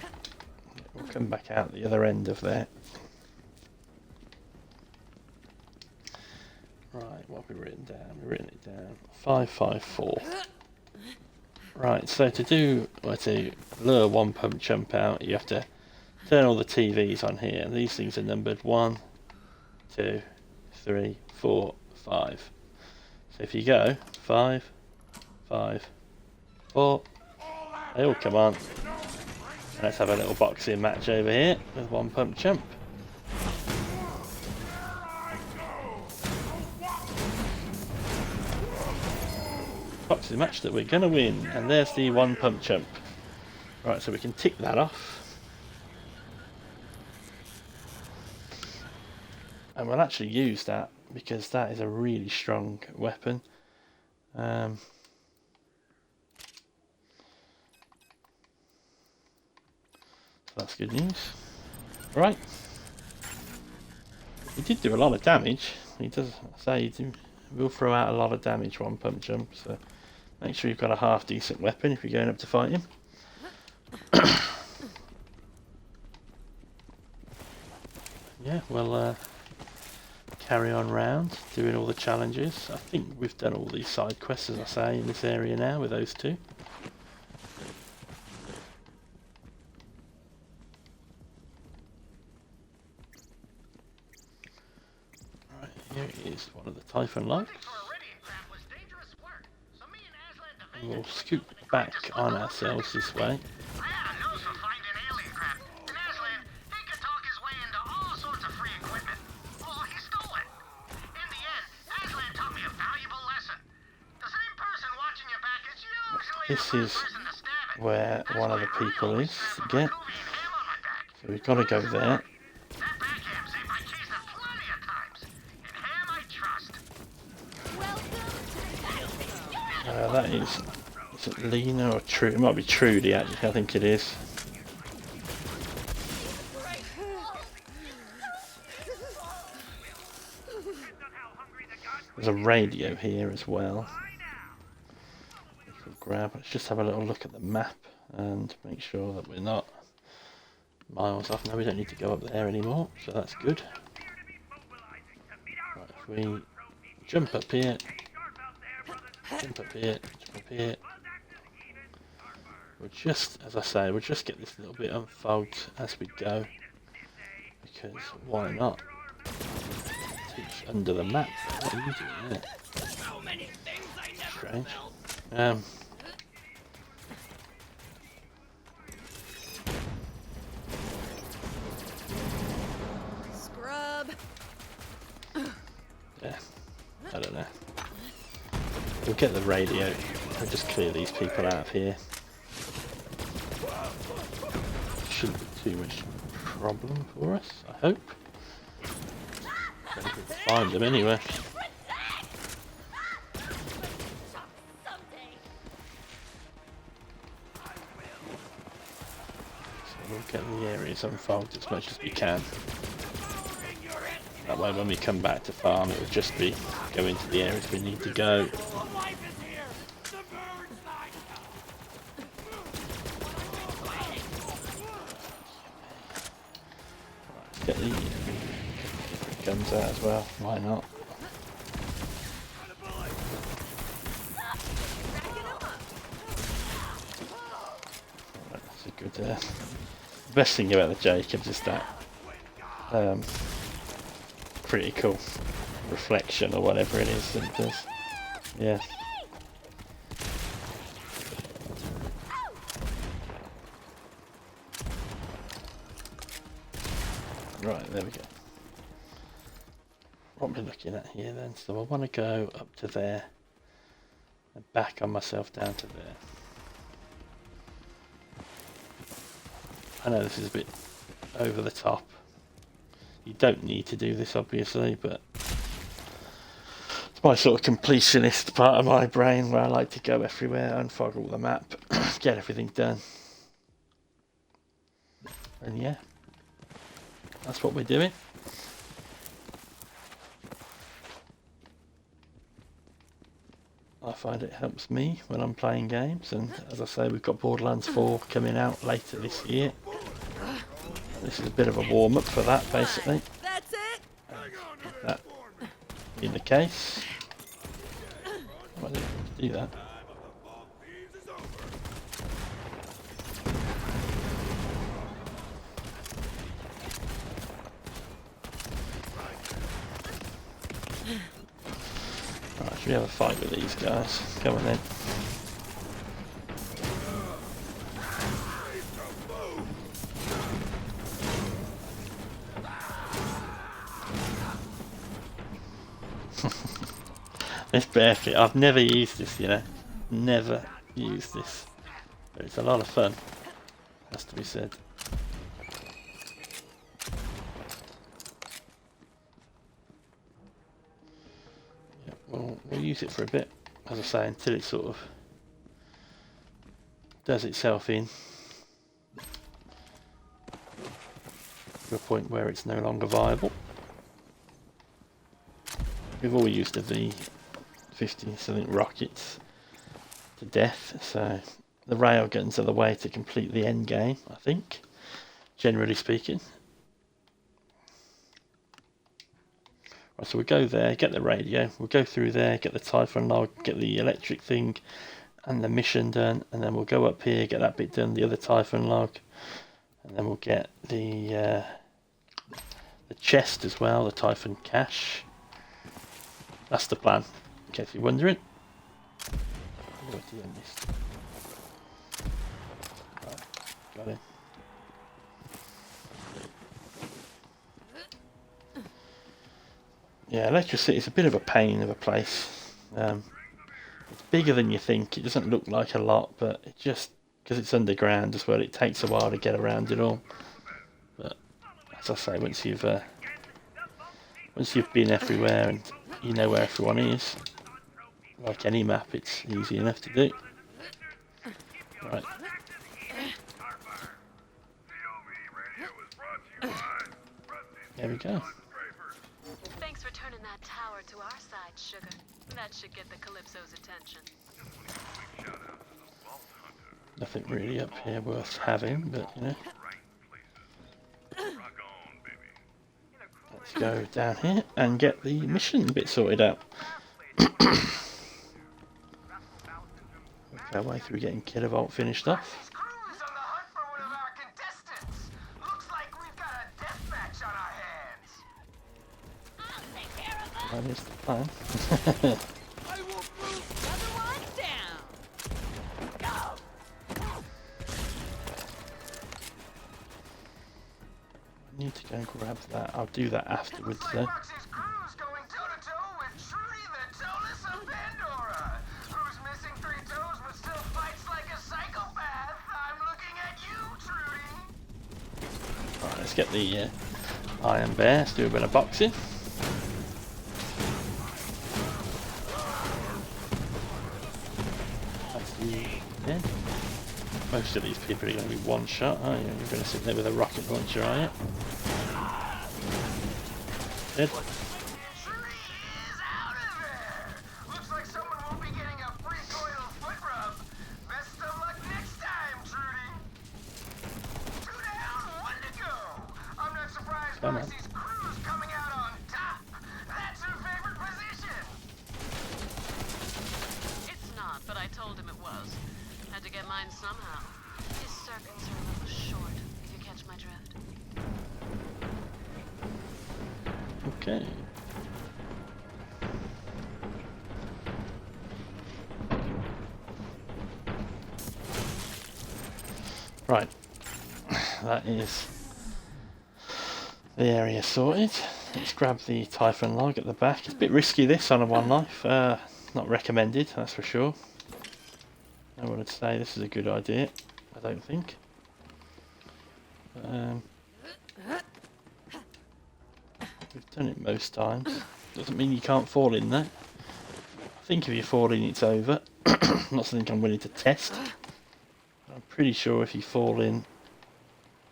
We'll come back out the other end of there. Right, what have we written down? We've written it down. 554. Right, so to lure one pump jump out, you have to turn all the TVs on here. And these things are numbered 1, 2, 3, 4, 5. So if you go 5, 5, 4, they all come on. And let's have a little boxing match over here with one pump jump. Boxing match that we're going to win, and there's the one pump jump. Right, so we can tick that off. And we'll actually use that because that is a really strong weapon. So that's good news. Right. He did do a lot of damage. He does say he will throw out a lot of damage one pump jump, so make sure you've got a half decent weapon if you're going up to fight him. Yeah, we'll carry on round doing all the challenges. I think we've done all these side quests, as I say, in this area now with those two. Right, here is one of the Typhon lights. And we'll scoot back on ourselves this way. I had a nose for finding alien crap, and Aslan, he could talk his way into all sorts of free equipment. Well, he stole it. In the end, Aslan taught me a valuable lesson. The same person watching your back is usually This the is first person to stab it. where one of the people is to get. Ham on my back. So we've got to go there. That backham saved my cheese plenty of times. And ham I trust. That is it Lena or Trudy? It might be Trudy actually, I think it is. There's a radio here as well. Grab. Let's just have a little look at the map and make sure that we're not miles off. No, we don't need to go up there anymore, so that's good. Right, if we jump up here, jump up here, jump up here. We'll just, as I say, we'll just get this little bit unfogged as we go, because why not? It's under the map. What are you doing there? Strange. Scrub. Yeah, I don't know. We'll get the radio. We'll just clear these people out of here. Shouldn't be too much problem for us, I hope. We can find them anyway. get the areas unfolded as much as we can. That way when we come back to farm it will just be go into the areas we need to go. Get the guns out as well, why not? That's a good the best thing about the Jacobs is that critical reflection or whatever it is that it does. Yeah. Right, there we go. What am I looking at here then? So I want to go up to there and back on myself down to there. I know this is a bit over the top. You don't need to do this obviously, but it's my sort of completionist part of my brain where I like to go everywhere, unfog all the map, get everything done. And yeah, that's what we're doing. I find it helps me when I'm playing games, and as I say, we've got Borderlands 4 coming out later this year. This is a bit of a warm-up for that, basically. That's it. That being the case, I didn't do that. Right, should we have a fight with these guys? Come on then. This barefoot, I've never used this, you know. Never used this. But it's a lot of fun, has to be said. Yeah, we'll use it for a bit, as I say, until it sort of does itself in to a point where it's no longer viable. We've all used the V50 something rockets to death, so the railguns are the way to complete the end game, I think, generally speaking. Right, so we go there, get the radio, we'll go through there, get the Typhon log, get the electric thing and the mission done, and then we'll go up here, get that bit done, the other Typhon log, and then we'll get the chest as well, the Typhon cache. That's the plan, in case you're wondering. Right, got it. Yeah, electricity is a bit of a pain of a place. It's bigger than you think. It doesn't look like a lot, but it just, because it's underground as well, it takes a while to get around it all. But as I say, once you've been everywhere and you know where everyone is, like any map, it's easy enough to do. Right. There we go. Thanks for turning that tower to our side, sugar. That should get the Calypso's attention. Nothing really up here worth having, but you know. Let's go down here and get the mission bit sorted out. Work our way through getting Kilovolt finished off. This crew's on the hunt for one of our contestants. Looks like we've got a death match on our hands. I'll take care of it. That is the plan. I will move the other one down. Go. I need to go and grab that. I'll do that afterwards Looks though. like Roxy's crew's going toe-to-toe with Trudy the Toeless of Pandora. Who's missing 3 toes but still fights like a psychopath? I'm looking at you, Trudy. Right, let's get the Iron Bear. Let's do a bit of boxing. That's the end. Most of these people are going to be one shot, aren't you? You're going to sit there with a rocket launcher, are you? Dead. Trudy is out of there! Looks like someone won't be getting a free coital foot rub. Best of luck next time, Trudy. 2 down, 1 to go. I'm not surprised Come on. Moxie's crew's coming out on top. That's her favorite position. It's not, but I told him it was. Had to get mine somehow. His circuits are a little short, if you catch my drift. Okay. Right. That is the area sorted. Let's grab the Typhon log at the back. It's a bit risky this on a 1 life. Not recommended, that's for sure. No one would say this is a good idea, I don't think. We've done it most times. Doesn't mean you can't fall in there. I think if you fall in, it's over. Not something I'm willing to test. I'm pretty sure if you fall in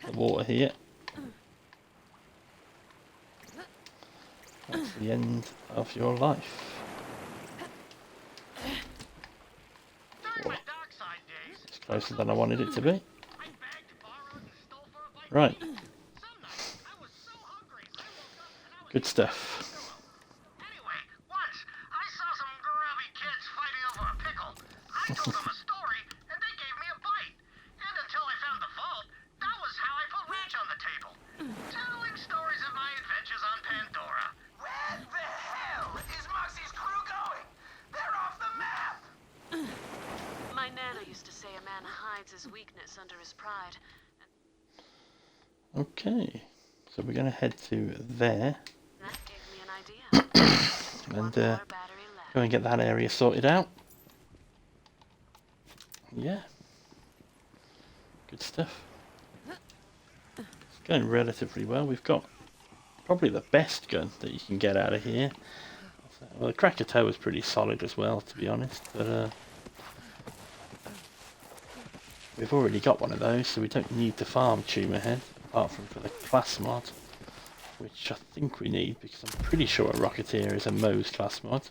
the water here, that's the end of your life. Whoa. It's closer than I wanted it to be. Right. Good stuff. Anyway, once I saw some grubby kids fighting over a pickle. I told them a story, and they gave me a bite. And until I found the vault, that was how I put ranch on the table. Telling stories of my adventures on Pandora. Where the hell is Moxie's crew going? They're off the map. My nana used to say a man hides his weakness under his pride. Okay. So we're going to head to there. That gave me an idea. And More battery left. go and get that area sorted out. Yeah. Good stuff. It's going relatively well. We've got probably the best gun that you can get out of here. Well, the Krakatoa was pretty solid as well, to be honest. But we've already got one of those, so we don't need to farm Tumor Head, apart from for the class mod, which I think we need, because I'm pretty sure a Rocketeer is a Moze class mod.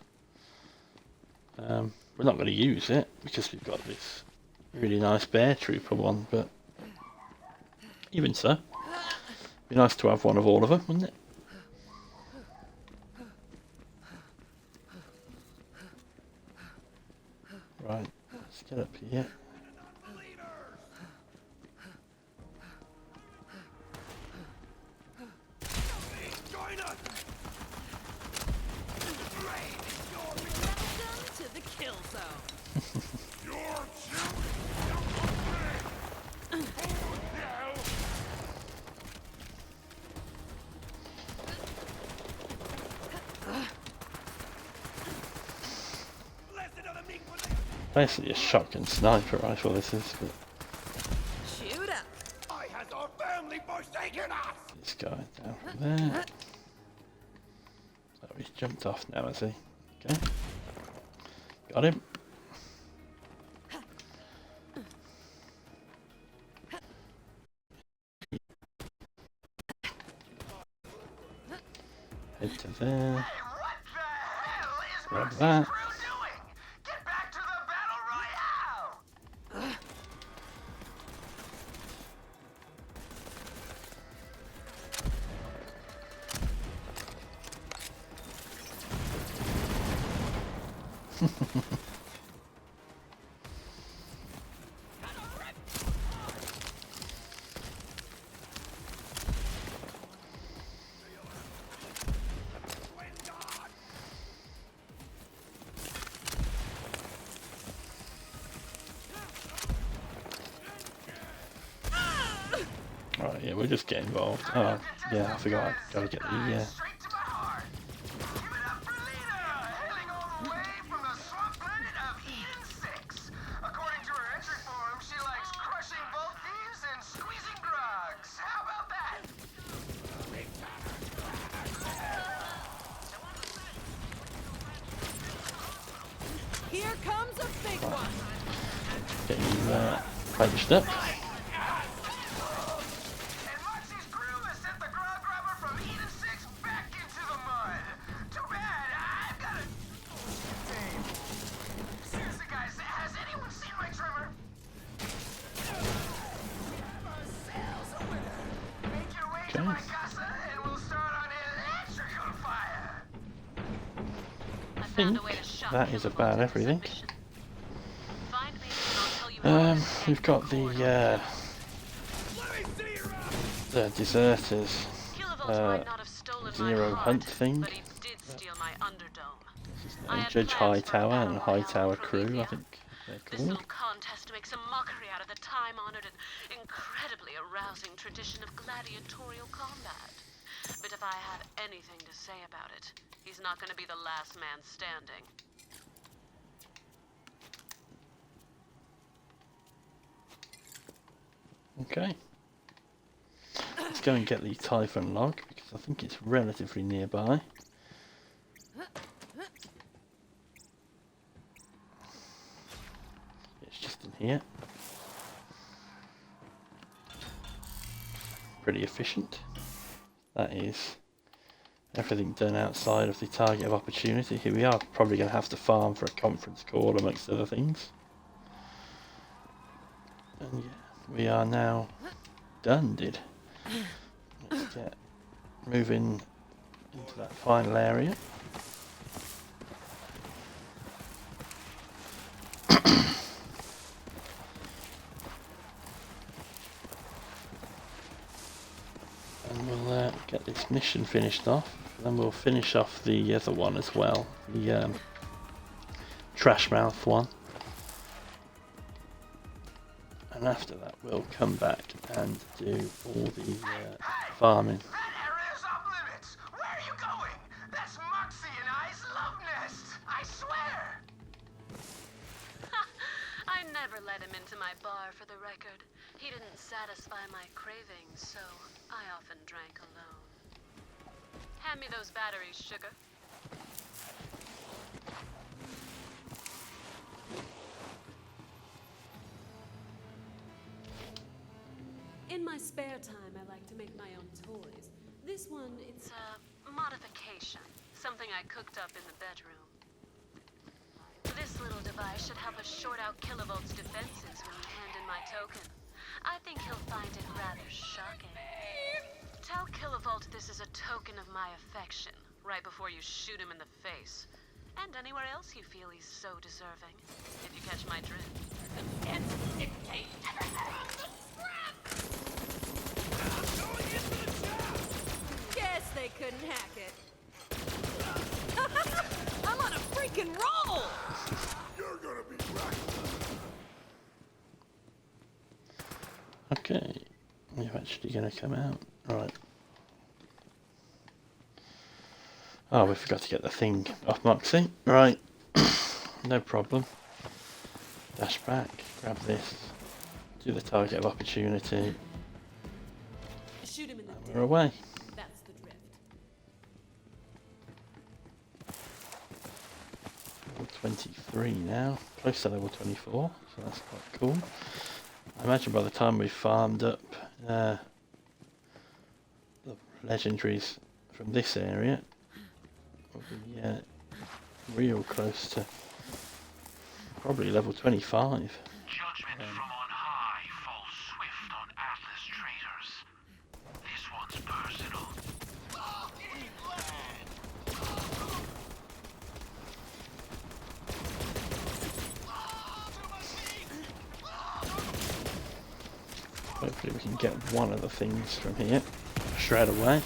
We're not going to use it, because we've got this really nice Bear Trooper one, but even so, it'd be nice to have one of all of them, wouldn't it? Right, let's get up here. Welcome to the kill zone. Basically a shotgun sniper rifle this is, but Shoot up. I has our family forsaken us! this guy down from there. So he's jumped off now, has he? Okay. Got him. Head to there. Hey, what the hell is Grab Moxie's that. crew doing? Get back to the battle royale! Right, yeah, we'll just get involved. Oh, yeah, I forgot. I gotta get the Straight to my heart. Give it up for Lena, hailing all the way from the swamp planet of Eden 6. According to her entry form, she likes crushing both thieves and squeezing drugs. How about that? Here comes a big one. get you Poached up. And Moxie's crew has sent the grog robber from Eden 6 back into the mud. Too bad, I've got a... Damn. Seriously, guys, has anyone seen my trimmer? Make your way to my casa and we'll start on an electrical fire. I think that is about everything. We've got the deserters Zero Hunt thing. Judge Hightower and Hightower crew, I think they're This called. little contest makes a mockery out of the time-honored and incredibly arousing tradition of gladiatorial combat. But if I have anything to say about it, he's not going to be the last man standing. Okay. Let's go and get the Typhon log, because I think it's relatively nearby. It's just in here. Pretty efficient. That is everything done outside of the target of opportunity. Here we are, probably going to have to farm for a conference call amongst other things. And yeah, we are now done, Let's get moving into that final area. And we'll get this mission finished off. Then we'll finish off the other one as well, the trash mouth one. And after that we'll come back and do all the farming. That area's off limits. Where are you going? That's Moxie and I's love nest. I swear. I never let him into my bar, for the record. He didn't satisfy my cravings, so I often drank alone. Hand me those batteries, sugar. In my spare time, I like to make my own toys. This one, it's It's a modification. Something I cooked up in the bedroom. This little device should help us short out Kilovolt's defenses when you hand in my token. I think he'll find it rather shocking. Tell Kilovolt this is a token of my affection, right before you shoot him in the face. And anywhere else you feel he's so deserving, if you catch my drift. guess they couldn't hack it. I'm on a freaking roll! You're gonna be right. Okay, you're actually going to come out. Right. Oh, we forgot to get the thing off Moxie. Right. No problem. Dash back, grab this, do the target of opportunity, Shoot him in the and dick. we're away. That's the drift. Level 23 now, close to level 24, so that's quite cool. I imagine by the time we've farmed up the legendaries from this area, we'll be real close to probably level 25. Judgment from on high falls swift on Atlas traitors. This one's personal. Hopefully we can get one of the things from here straight away.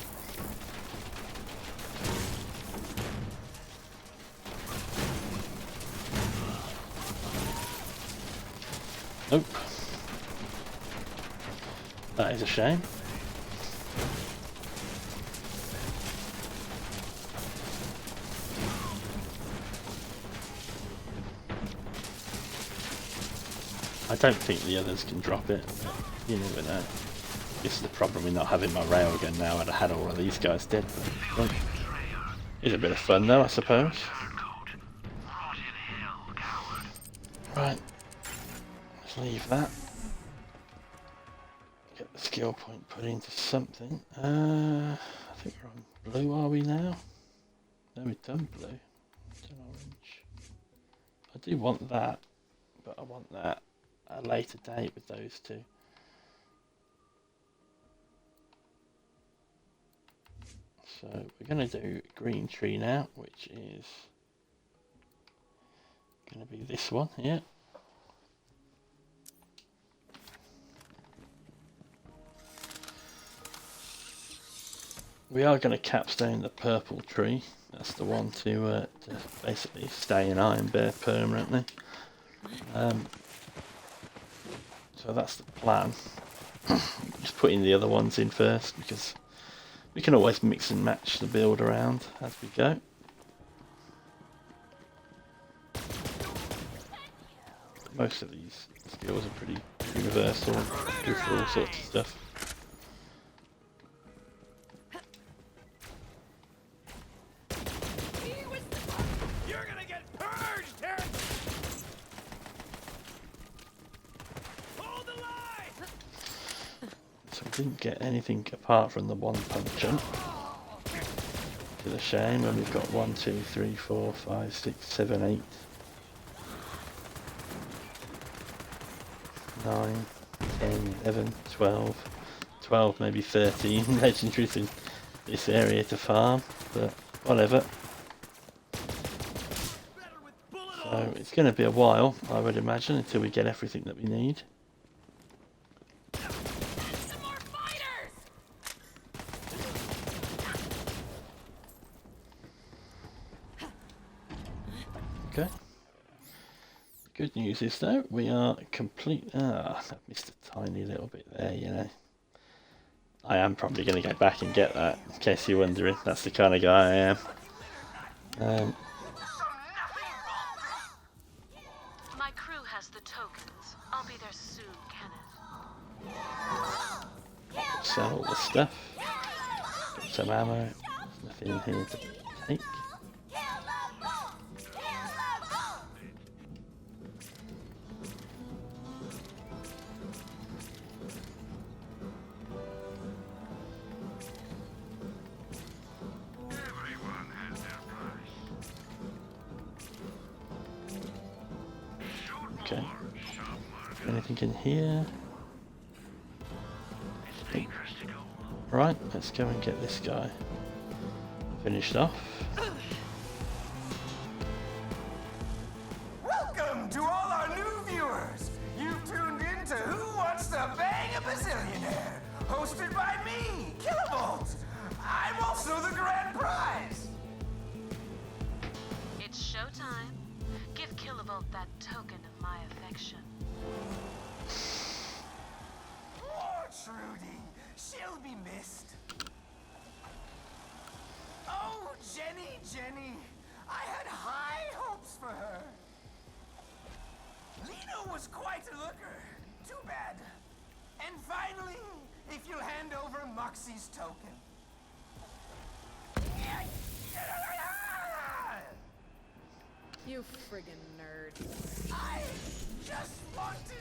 Nope. That is a shame. I don't think the others can drop it, but you never know. This is the problem with not having my railgun now. I'd have had all of these guys dead. But it's a bit of fun though, I suppose. Right. Let's leave that. skill point put into something. I think we're on blue, are we now? No, we've done blue. Done orange. I do want that, but I want that at a later date with those two. So we're going to do green tree now, which is going to be this one here. We are going to capstone the purple tree. That's the one to basically stay in Iron Bear permanently. So that's the plan. Just putting the other ones in first because we can always mix and match the build around as we go. Most of these skills are pretty universal, good for all sorts of stuff. You're gonna get purged here! Hold the line! So we didn't get anything apart from the one punch jump. To the shame when we've got 1, 2, 3, 4, 5, 6, 7, 8, 9, 10, 11, 12, maybe 13 legendaries in this area to farm, but whatever. So it's going to be a while, I would imagine, until we get everything that we need. Some more fighters! Okay. Good news is though, we are complete. I've missed a tiny little bit there, you know. I am probably going to go back and get that, in case you're wondering. That's the kind of guy I am. My crew has the tokens. I'll be there soon, Kenneth. Sell all the stuff. Got some ammo. Nothing in here to take. Everyone has their price. Shoot Okay. more, shop more. Anything in here? It's dangerous to go alone. Right, let's go and get this guy finished off. Welcome to all our new viewers. You've tuned in to Who Wants to Bang a Bazillionaire, hosted by me, Kilovolt. I'm also the grand prize. It's showtime. Give Kilovolt that token of my affection. Poor Trudy. She'll be missed. Oh, Jenny. I had high hopes for her. Lena was quite a looker. Too bad. And finally, if you'll hand over Moxie's token. You friggin' nerd. I just wanted to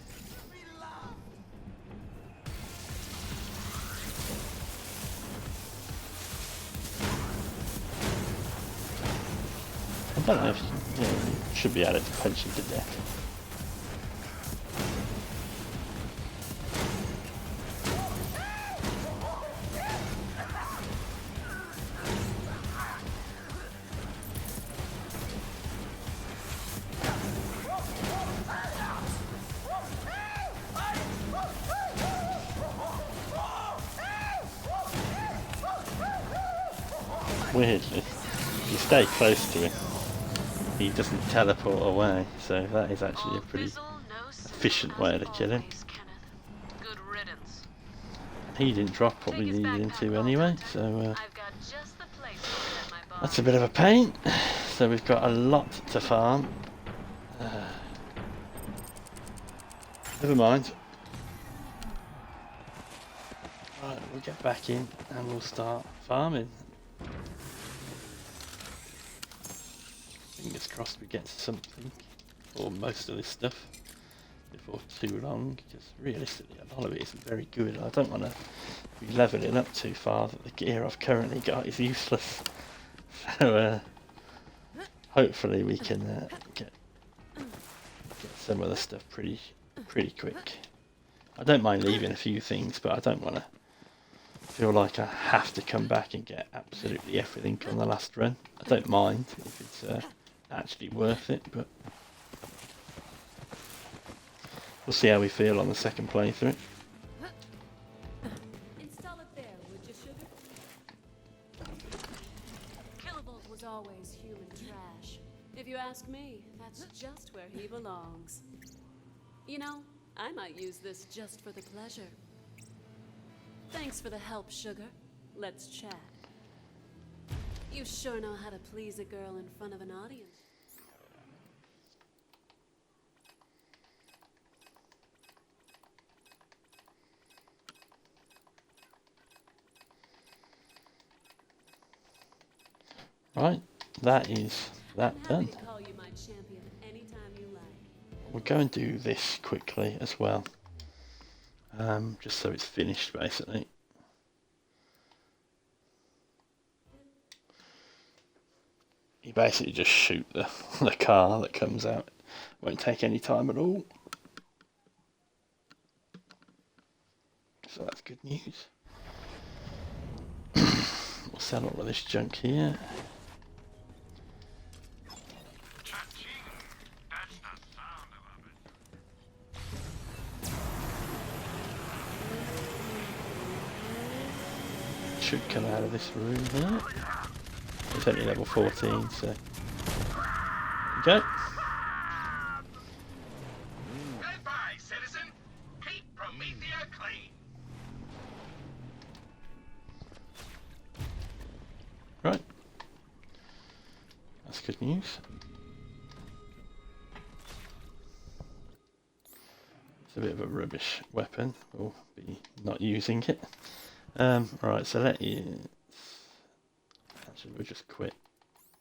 be loved. I don't know if you should be able to punch him to death. Weirdly, if you stay close to him, he doesn't teleport away, so that is actually a pretty efficient way to kill him. Good riddance. He didn't drop what we Take his needed him backpack, to Walter. anyway, so I've got just the place for it at my bar. that's a bit of a pain. So we've got a lot to farm. Never mind. Right, we'll get back in and we'll start farming. Fingers crossed we get something, or most of this stuff, before for too long, because realistically a lot of it isn't very good. I don't want to be levelling up too far that the gear I've currently got is useless. So hopefully we can get some of the stuff pretty quick. I don't mind leaving a few things, but I don't want to feel like I have to come back and get absolutely everything on the last run. I don't mind if it's actually worth it, but we'll see how we feel on the second playthrough. Install it there, would you, sugar? Killable was always human trash. If you ask me, that's just where he belongs. You know, I might use this just for the pleasure. Thanks for the help, sugar. Let's chat. You sure know how to please a girl in front of an audience. Right, that is that done. Call you my champion anytime you like. We'll go and do this quickly as well, just so it's finished basically. You basically just shoot the car that comes out. Won't take any time at all. So that's good news. We'll sell all of this junk here. Should come out of this room here. It's only level 14, so there you go. Goodbye, citizen. Keep Promethea clean. Right. That's good news. It's a bit of a rubbish weapon. We'll be not using it. Right, so actually we'll just quit.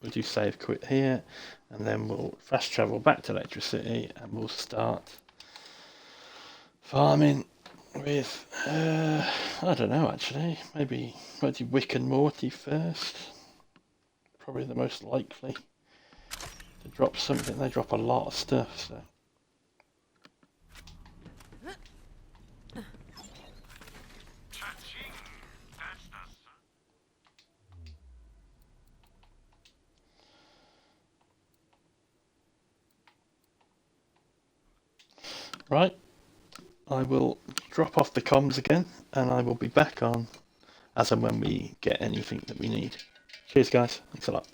We'll do save quit here, and then we'll fast travel back to Electricity, and we'll start farming with, I don't know actually, maybe we'll do Wick and Morty first. Probably the most likely to drop something. They drop a lot of stuff, so. Right, I will drop off the comms again, and I will be back on as and when we get anything that we need. Cheers guys, thanks a lot.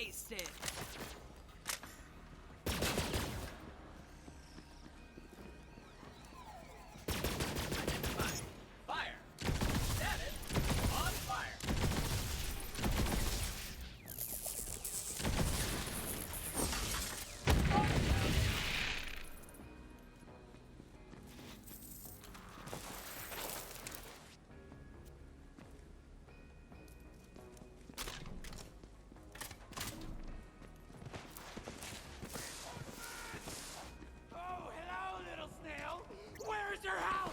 wasted. Fire! Damn it! On fire! Oh, hello, little snail. Where's your house?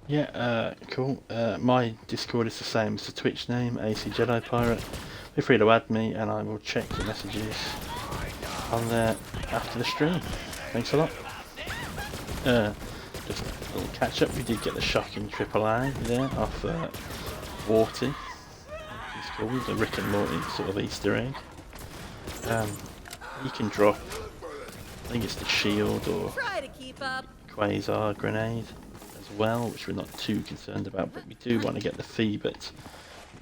Yeah, cool. My Discord is the same as the Twitch name, AC Jedi Pirate. Feel free to add me and I will check the messages on there after the stream. Thanks a lot. Just a little catch up, we did get the shocking AAA there off Morty. It's called the Rick and Morty sort of Easter egg. You can drop, I think it's the shield or Try to keep up. quasar grenade as well, which we're not too concerned about, but we do want to get the Phoebit,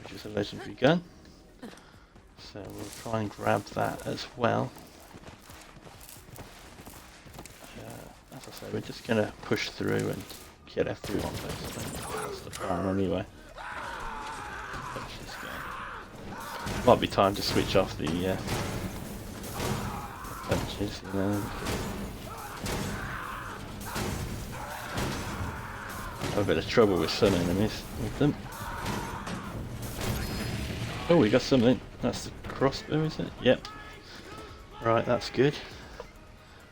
which is a legendary gun. So we'll try and grab that as well. As I say, we're just going to push through and get everyone basically. That's the plan anyway. Punch this guy. Might be time to switch off the punches, you know. Have a bit of trouble with some enemies with them. Oh, we got something. That's the crossbow, is it? Yep. Right, that's good.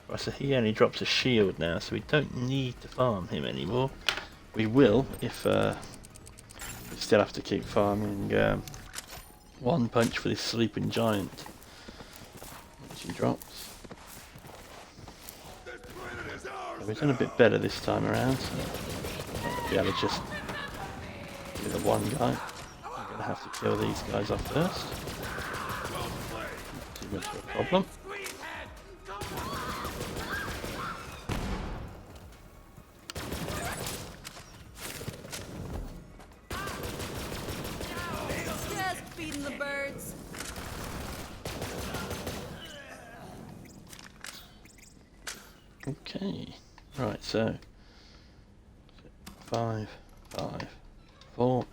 Right, so he only drops a shield now, so we don't need to farm him anymore. We will if we still have to keep farming one punch for this sleeping giant, which he drops. So we've done a bit better this time around. So I'll be able to just do the one guy. I'm going to have to kill these guys off first. Not too much of a problem. Just feeding the birds. Okay, right, so 5, 5, 4.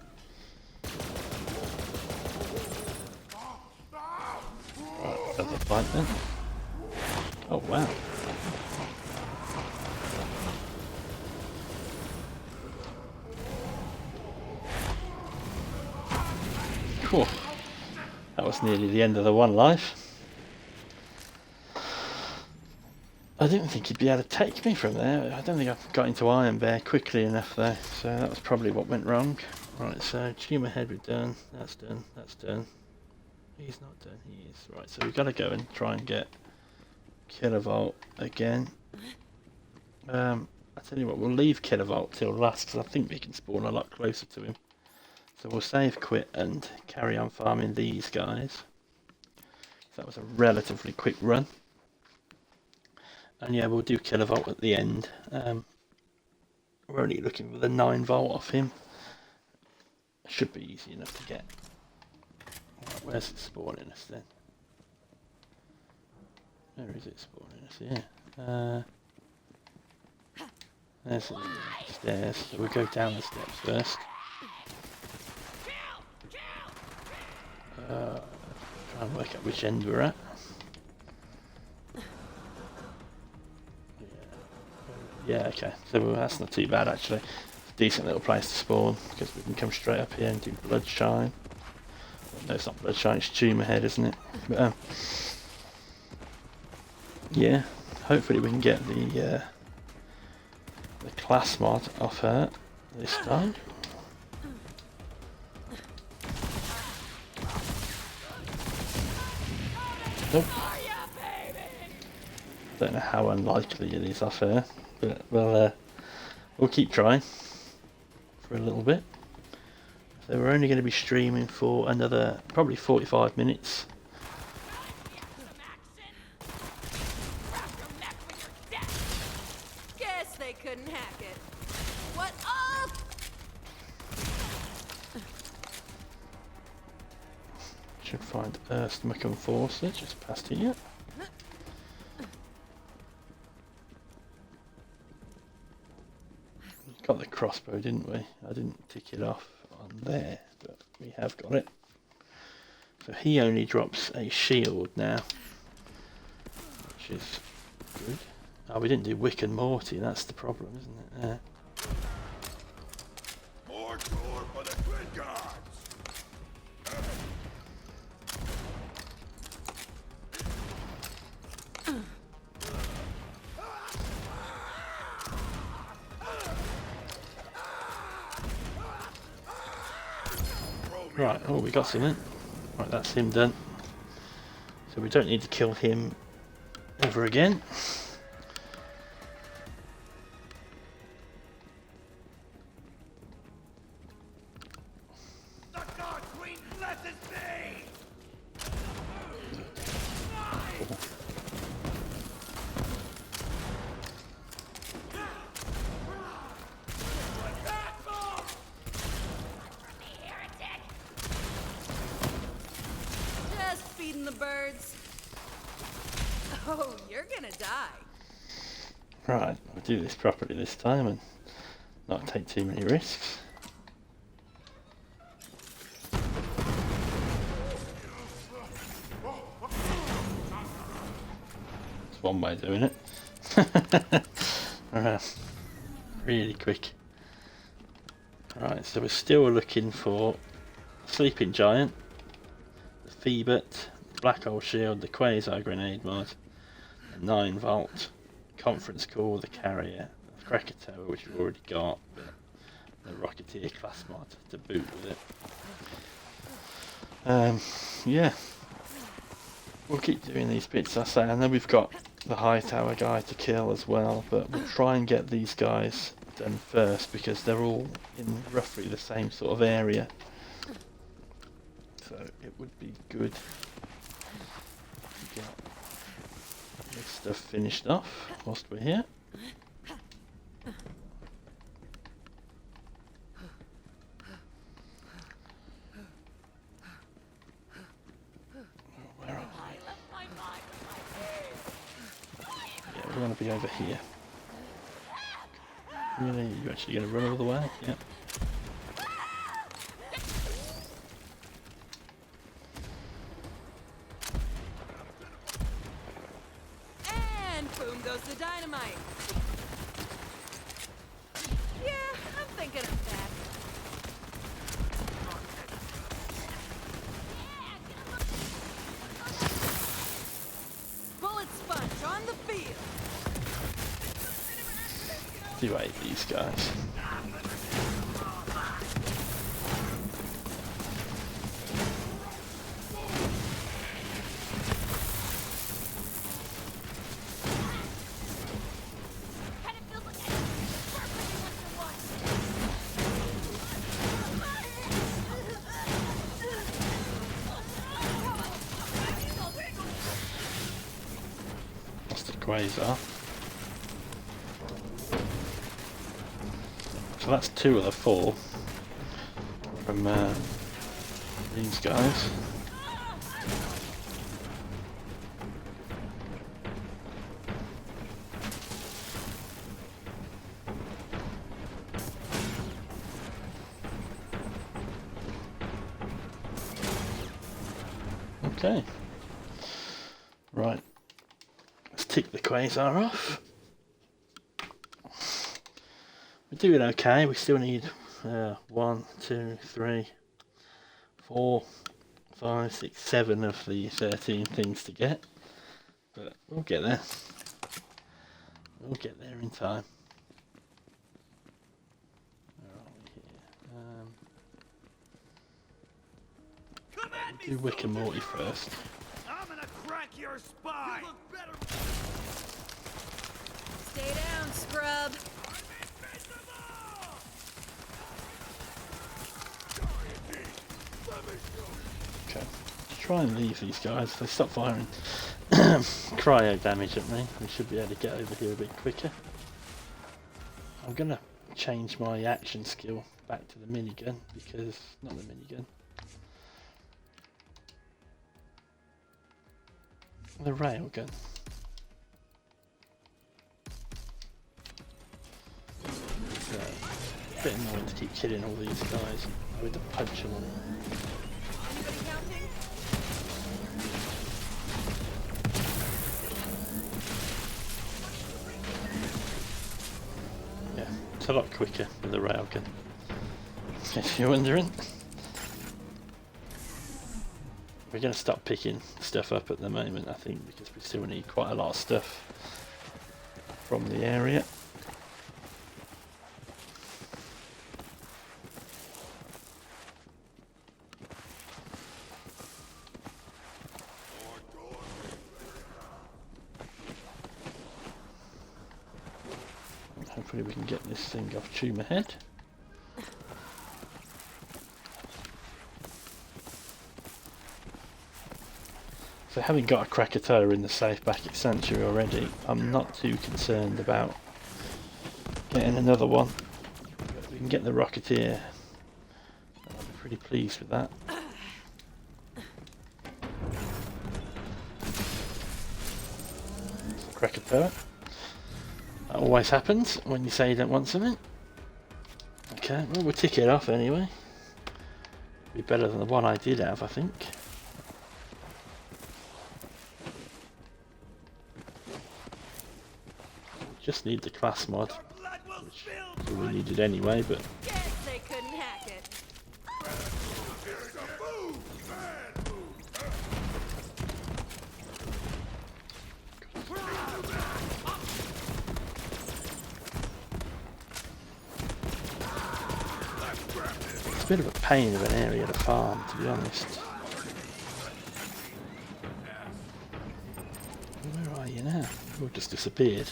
Right, another fight then. Oh wow. Whew. That was nearly the end of the one life. I didn't think he'd be able to take me from there. I don't think I got into Iron Bear quickly enough though, so that was probably what went wrong. Right, so Tumor Head we've done, that's done, that's done. He's not done, he is. Right, so we've got to go and try and get Kilovolt again. I tell you what, we'll leave Kilovolt till last because I think we can spawn a lot closer to him. So we'll save quit and carry on farming these guys. So that was a relatively quick run. And yeah, we'll do Kilovolt at the end. We're only looking for the 9 volt off him. Should be easy enough to get. Right, where's it spawning us then? Where is it spawning us? Yeah. There's the stairs. So we'll go down the steps first. Try and work out which end we're at. Yeah, okay. So that's not too bad actually. decent little place to spawn because we can come straight up here and do Bloodshine. No, it's not Bloodshine, it's Tumor Head, isn't it? But yeah, hopefully we can get the class mod off her this time. Nope. Don't know how unlikely it is off her, but we'll keep trying for a little bit. So we're only going to be streaming for another probably 45 minutes. Guess they couldn't hack it. What up? Should find Stomach and Forcer just past here. Got the crossbow, didn't we? I didn't tick it off on there, but we have got it. So he only drops a shield now, which is good. Oh, we didn't do Wick and Morty, that's the problem, isn't it? More gore for the good gods! Right, oh, we got something. Right, that's him done. So we don't need to kill him ever again. The God Queen blesses me! Just feeding the birds. Oh, you're gonna die. Right, I'll do this properly this time and not take too many risks. That's one way of doing it. Right, really quick. Right, so we're still looking for Sleeping Giant, the Phoebut, the Black Hole Shield, the Quasar Grenade mod, the 9-volt Conference Call, the Carrier, the Krakatoa, which we've already got, but the Rocketeer class mod to boot with it. Yeah, we'll keep doing these bits. I say, I know we've got the Hightower guy to kill as well, but we'll try and get these guys done first because they're all in roughly the same sort of area. So it would be good to get this stuff finished off whilst we're here. Where are we? Yeah, we want to be over here. Really? You actually going to run all the way? Yeah. And boom goes the dynamite. Yeah, I'm thinking of that. Bullet sponge on the field. Do hate these guys. That's the Quasar. So that's 2 of the 4 from these guys. Okay. Right. Let's tick the Quasar off. we're doing okay. We still need 1, 2, 3, 4, 5, 6, 7 of the 13 things to get. But we'll get there. We'll get there in time. Where are we here? Do Wick and Morty first. I'm gonna crack your spine! Stay down, scrub. Okay, try and leave these guys. If they stop firing cryo damage at me, we should be able to get over here a bit quicker. I'm gonna change my action skill back to the minigun because not the minigun. The railgun. So, a bit annoying to keep killing all these guys. I would punch them all. Anybody counting? Yeah, it's a lot quicker with the railgun. If you're wondering. We're going to stop picking stuff up at the moment, I think, because we still need quite a lot of stuff from the area. Hopefully we can get this thing off Tumor Head. So having got a Krakatoa in the safe back at Sanctuary already, I'm not too concerned about getting another one. If we can get the Rocketeer, I'll be pretty pleased with that. Krakatoa. That always happens when you say you don't want something. Okay, well we'll tick it off anyway. Be better than the one I did have, I think. Just need the class mod, which we needed anyway, but Guess they couldn't hack it. it's a bit of a pain of an area to farm, to be honest. Where are you now? You've just disappeared.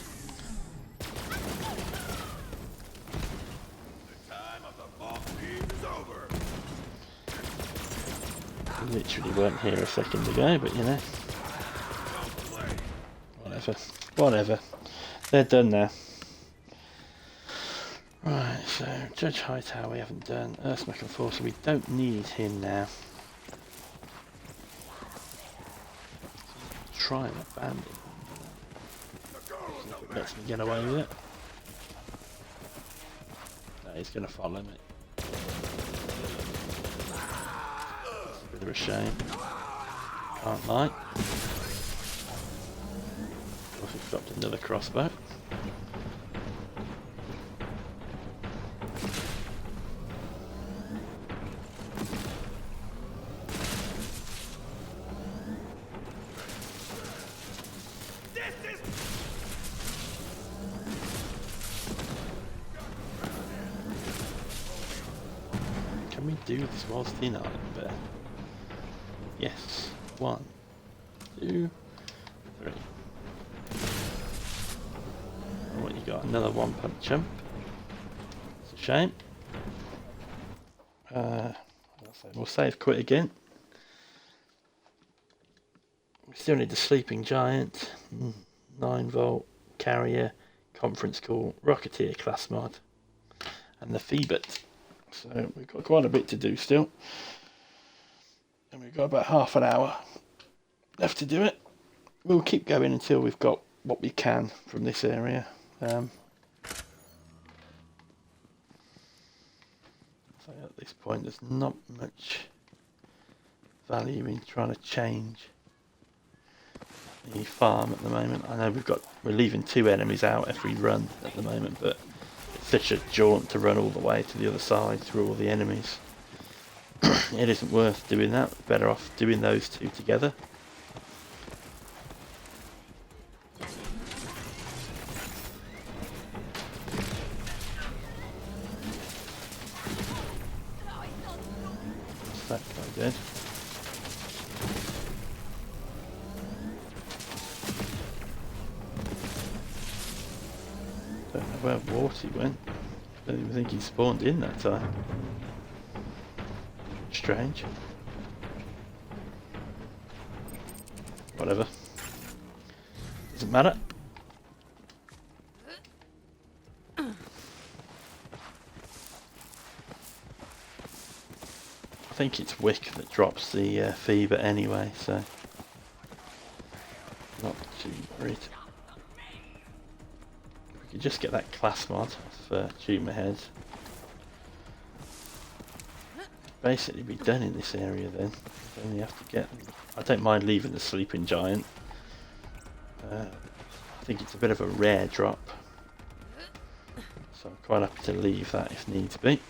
Literally weren't here a second ago, but you know, whatever. They're done now. Right, so Judge Hightower we haven't done. Earthsmack Enforcer we don't need him now. Try and abandon. If it lets me get away with it. No, he's going to follow me. Bit of a shame. Can't lie. What if we've dropped another crossbow? Can we do this whilst in Iron Bear? Yes. 1, 2, 3. Oh, what you got? Another one punch jump. It's a shame. We'll save quit again. We still need the Sleeping Giant, 9-volt carrier, conference call, Rocketeer class mod, and the Phoebit. So we've got quite a bit to do still. And we've got about half an hour left to do it. We'll keep going until we've got what we can from this area. So at this point there's not much value in trying to change the farm at the moment. I know we're leaving 2 enemies out every run at the moment, but such a jaunt to run all the way to the other side through all the enemies. It isn't worth doing that. Better off doing those two together. Is that guy dead? Don't know where Warty went. Don't even think he spawned in that time. Strange. Whatever. Doesn't matter. I think it's Wick that drops the fever anyway, so not too worried. We could just get that class mod for Tumor Head. Basically be done in this area then. Only have to get. I don't mind leaving the Sleeping Giant. I think it's a bit of a rare drop, so I'm quite happy to leave that if needs be.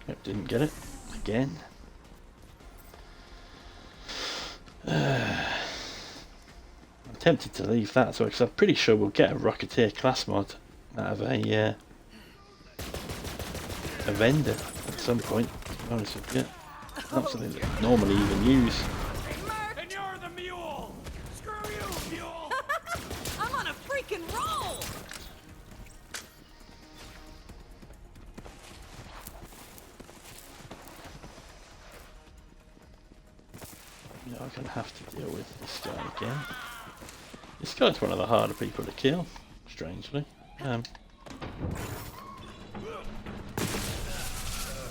Yep, didn't get it again. I'm tempted to leave that as well because I'm pretty sure we'll get a Rocketeer class mod out of a vendor at some point, to be honest with you. Not something that I normally even use. And you're the mule! Screw you, mule! I'm on a freaking roll! Yeah, I'm going to have to deal with this guy again. This guy's one of the harder people to kill, strangely. Not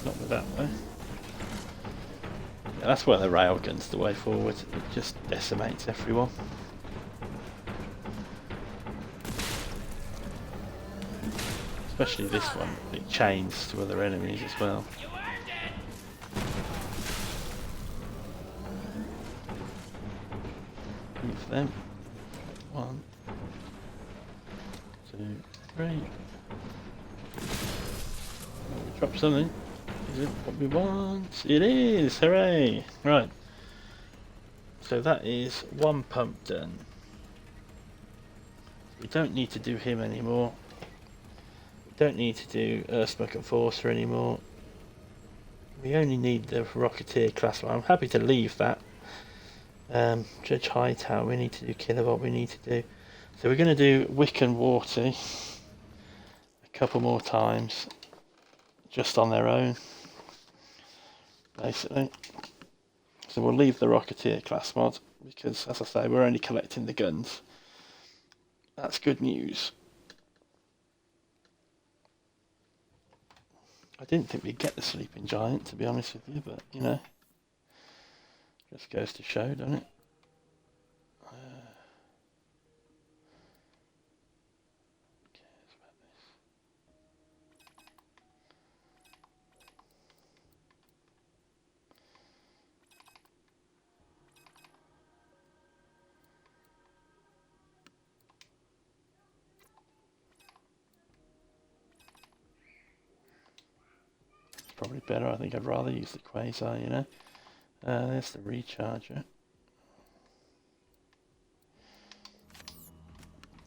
with that way. Yeah, that's why the railgun's the way forward. It just decimates everyone. Especially this one. It chains to other enemies as well. Leave them. 1, 2, 3. Oh, we dropped something. Is it what we want? It is! Hooray! Right. So that is one pump done. We don't need to do him anymore. We don't need to do Earthsmoke Enforcer anymore. We only need the Rocketeer class one. I'm happy to leave that. Judge Hightower, we need to do Kilovolt, we need to do. So we're going to do Wick and Warty a couple more times, just on their own, basically. So we'll leave the Rocketeer class mod, because as I say, we're only collecting the guns. That's good news. I didn't think we'd get the Sleeping Giant, to be honest with you, but, you know. Just goes to show, doesn't it? Who cares about this? It's probably better. I think I'd rather use the Quasar, you know. There's the recharger.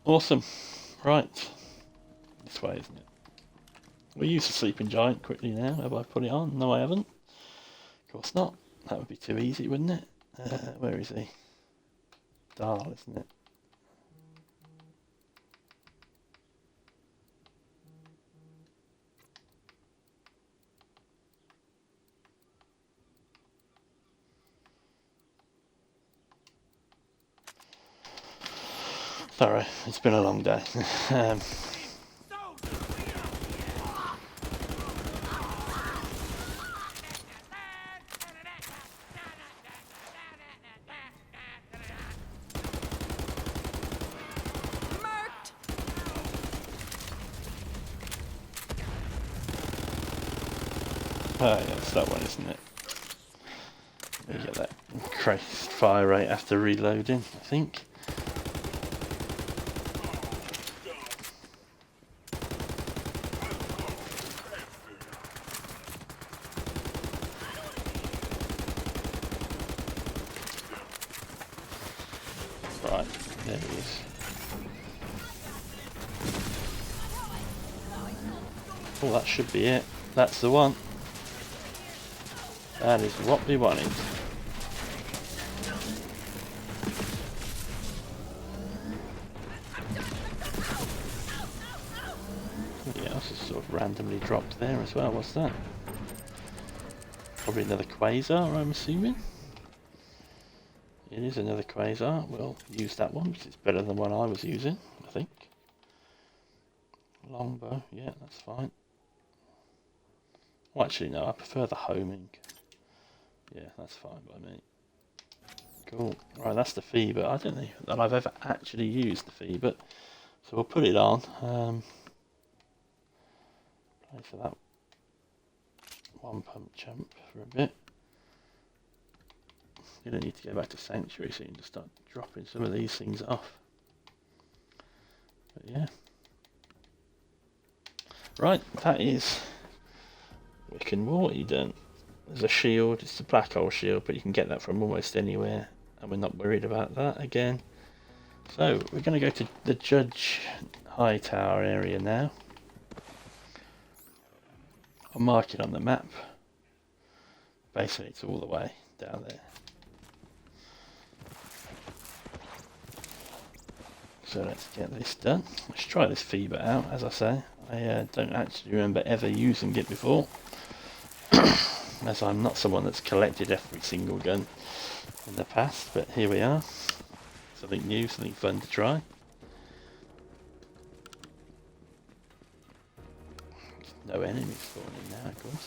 Awesome. Right. This way, isn't it? We'll use the Sleeping Giant quickly now. Have I put it on? No, I haven't. Of course not. That would be too easy, wouldn't it? Where is he? Dahl, isn't it? Sorry, it's been a long day. Oh yeah, it's that one, isn't it? You get that increased fire rate after reloading, I think. Right, there he is. Oh, that should be it. That's the one. That is what we wanted. Something else is sort of randomly dropped there as well. What's that? Probably another quasar, I'm assuming. It is another quasar. We'll use that one because it's better than the one I was using, I think. Longbow, yeah, that's fine. Well, actually, no, I prefer the homing. Yeah, that's fine by me. Cool. Right, that's the fever. I don't know that I've ever actually used the fever, so we'll put it on. Play for that one pump jump for a bit. You don't need to go back to Sanctuary, so you can just start dropping some of these things off. But yeah. Right, that is Wick and Morty done. There's a shield, it's a black hole shield, but you can get that from almost anywhere, and we're not worried about that again. So, we're going to go to the Judge High Tower area now. I'll mark it on the map. Basically, it's all the way down there. So let's get this done. Let's try this fever out, as I say. I don't actually remember ever using it before, as I'm not someone that's collected every single gun in the past, but here we are. Something new, something fun to try. No enemies spawning now, of course.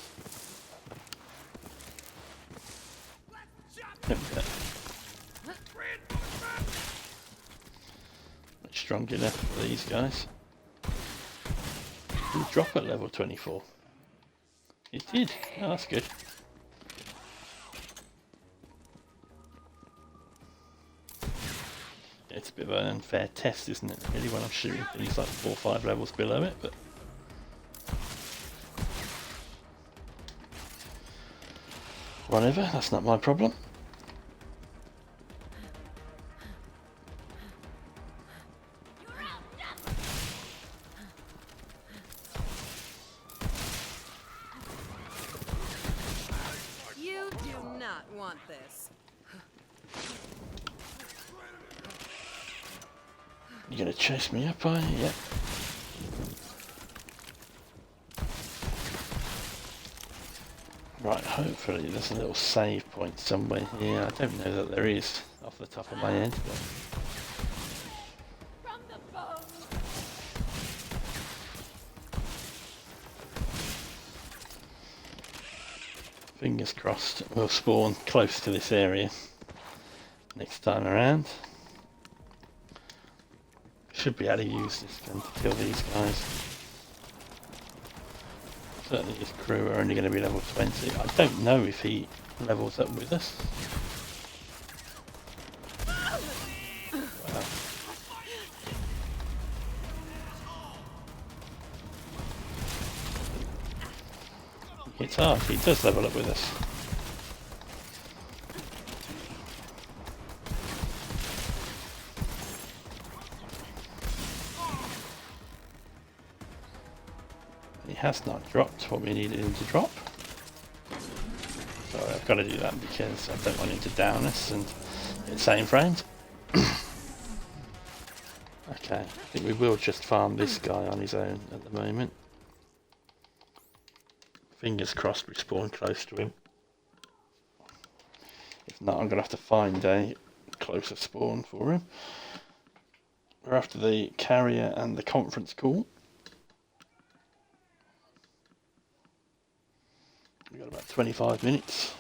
There we go. Not strong enough for these guys. Did it drop at level 24? It did. Oh, that's good. Yeah, it's a bit of an unfair test, isn't it? Really, when I'm shooting things like 4 or 5 levels below it, but whatever. That's not my problem. You gonna chase me up, are you? Yep. Right, hopefully there's a little save point somewhere here. I don't know that there is off the top of my head, but fingers crossed we'll spawn close to this area next time around. Should be able to use this gun to kill these guys. Certainly his crew are only going to be level 20. I don't know if he levels up with us. Wow. It's hard, he does level up with us. He has not dropped what we needed him to drop. Sorry, I've got to do that because I don't want him to down us and hit same frames. Okay, I think we will just farm this guy on his own at the moment. Fingers crossed we spawn close to him. If not, I'm going to have to find a closer spawn for him. We're after the carrier and the conference call. We've got about 25 minutes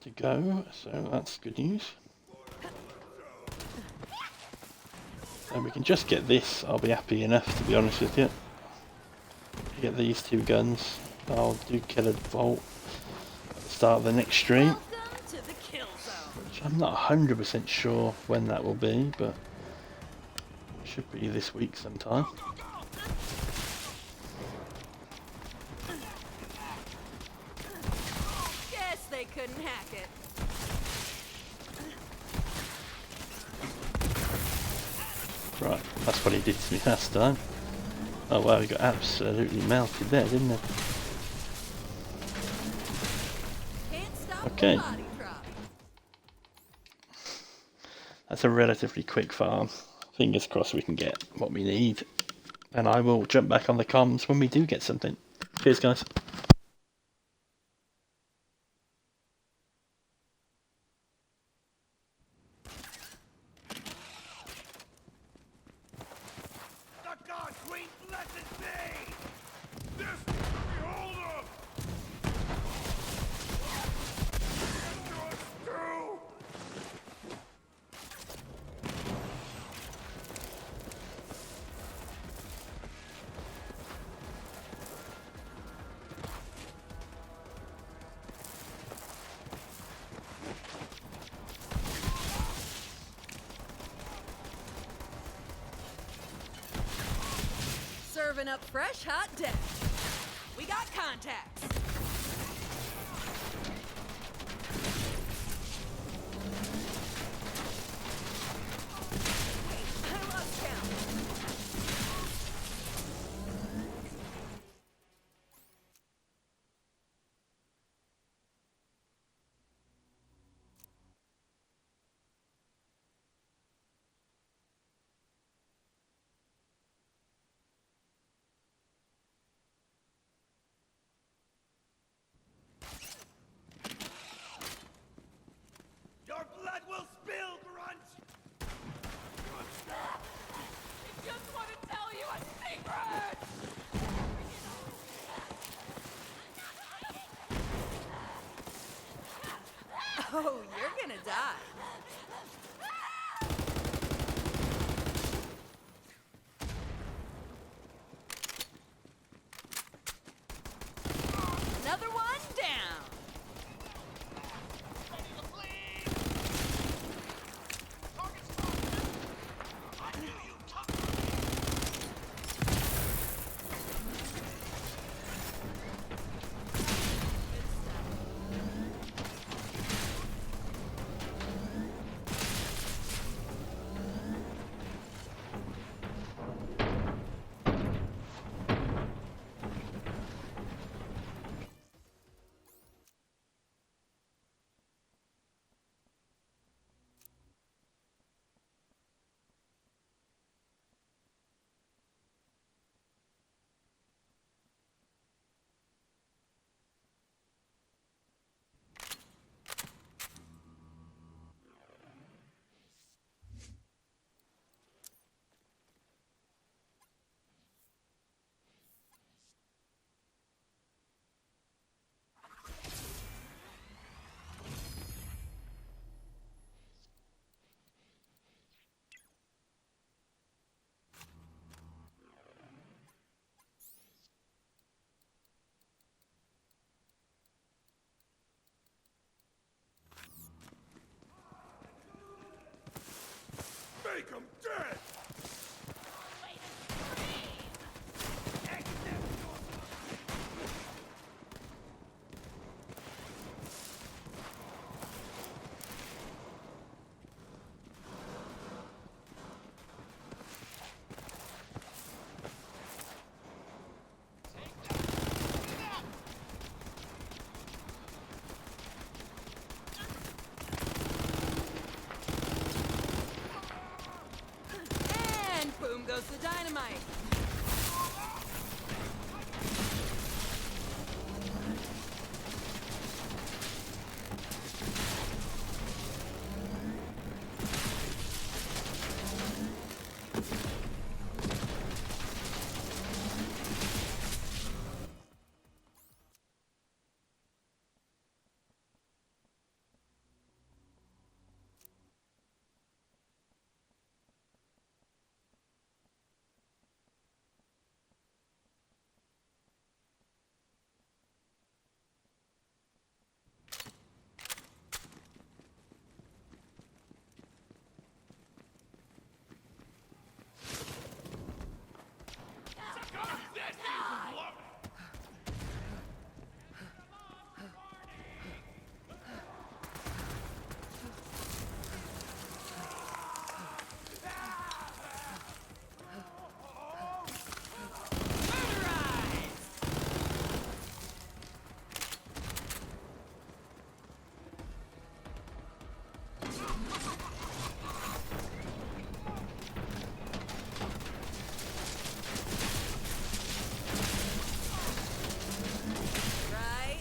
to go, so that's good news. And we can just get this, I'll be happy enough, to be honest with you. Get these 2 guns, I'll do Killer Vault at the start of the next stream. Welcome to the kill zone. Which I'm not 100% sure when that will be, but it should be this week sometime. Guess they couldn't hack it. Right, that's what he did to me last time. Oh wow, he got absolutely melted there, didn't he? Can't stop Okay. the body drop. That's a relatively quick farm. Fingers crossed we can get what we need. And I will jump back on the comms when we do get something. Cheers guys. The gods sweet blessed be! This behold them! Through! Serving up fresh hot death. We got contacts. I lost count. Your blood will spill, Grunt! I just want to tell you a secret! Oh, you're gonna die. Another one down. Right?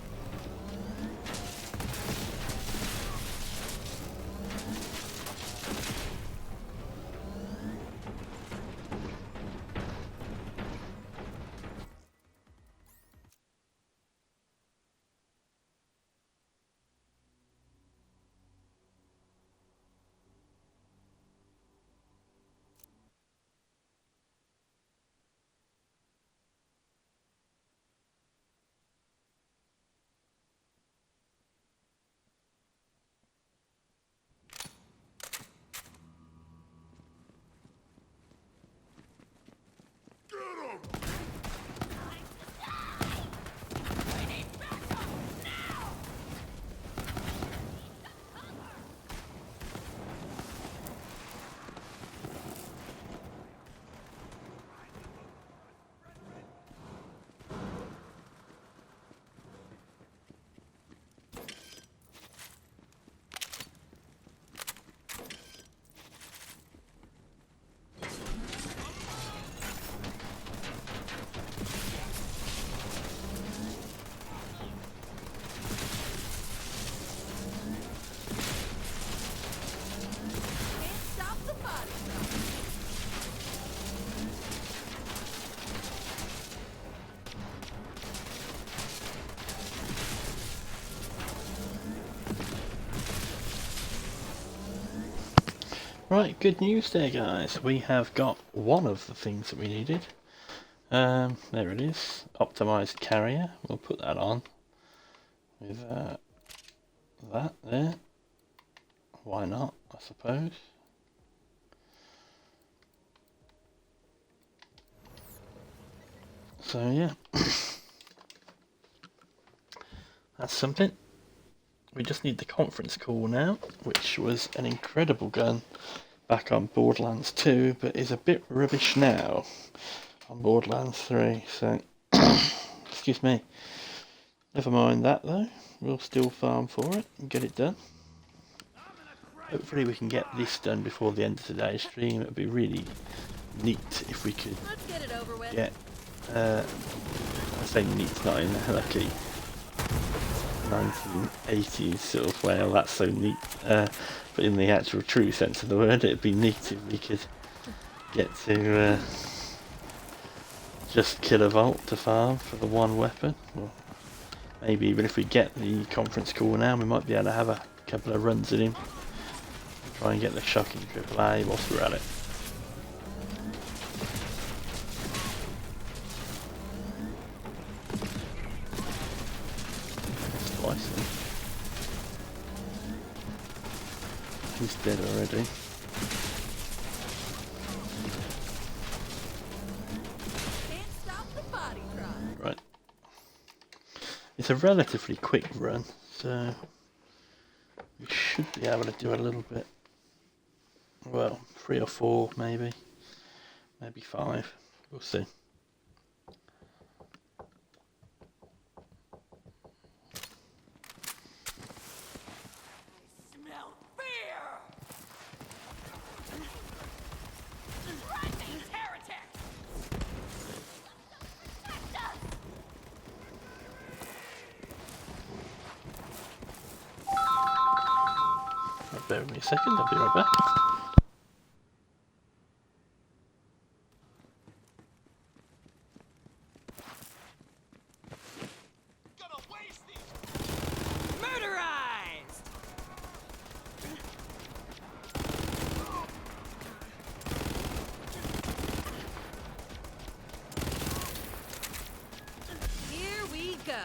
Can't stop the body drop. Right, good news there, guys. We have got one of the things that we needed. There it is. Optimized carrier. We'll put that on with that there. Why not, I suppose. So yeah, that's something. We just need the conference call now, which was an incredible gun back on Borderlands 2, but is a bit rubbish now on Borderlands 3, so excuse me. Never mind that though, we'll still farm for it and get it done. Hopefully we can get this done before the end of today's stream. It would be really neat if we could Let's get it over with. get, I say neat, not in a lucky 1980s sort of way, oh that's so neat, but in the actual true sense of the word, it'd be neat if we could get to just kill a vault to farm for the one weapon. Or maybe even if we get the conference call now, we might be able to have a couple of runs at him. Try and get the shocking AAA whilst we're at it. Twice then. He's dead already. Can't stop the body drop. Right. It's a relatively quick run, so we should be able to do a little bit. Well, 3 or 4 maybe. Maybe 5. We'll see. Smell fear! Rising heretic! Bear with me a second, I'll be right back. Gonna waste these. Murderized! Here we go.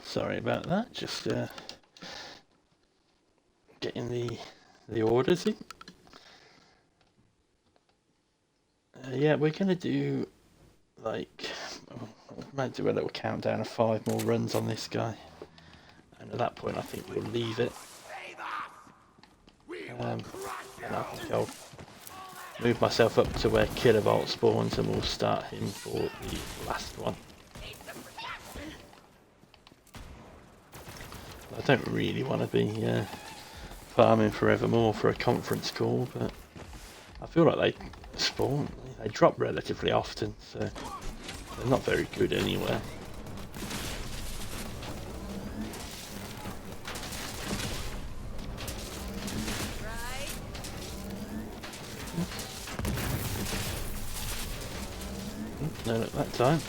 Sorry about that, just getting the orders in. Yeah, we're going to do, like, we might do a little countdown of 5 more runs on this guy. And at that point I think we'll leave it. And I think I'll move myself up to where Kilovolt spawns and we'll start him for the last one. I don't really want to be farming forevermore for a conference call, but I feel like they spawn, they drop relatively often, so they're not very good anywhere. No, not that time.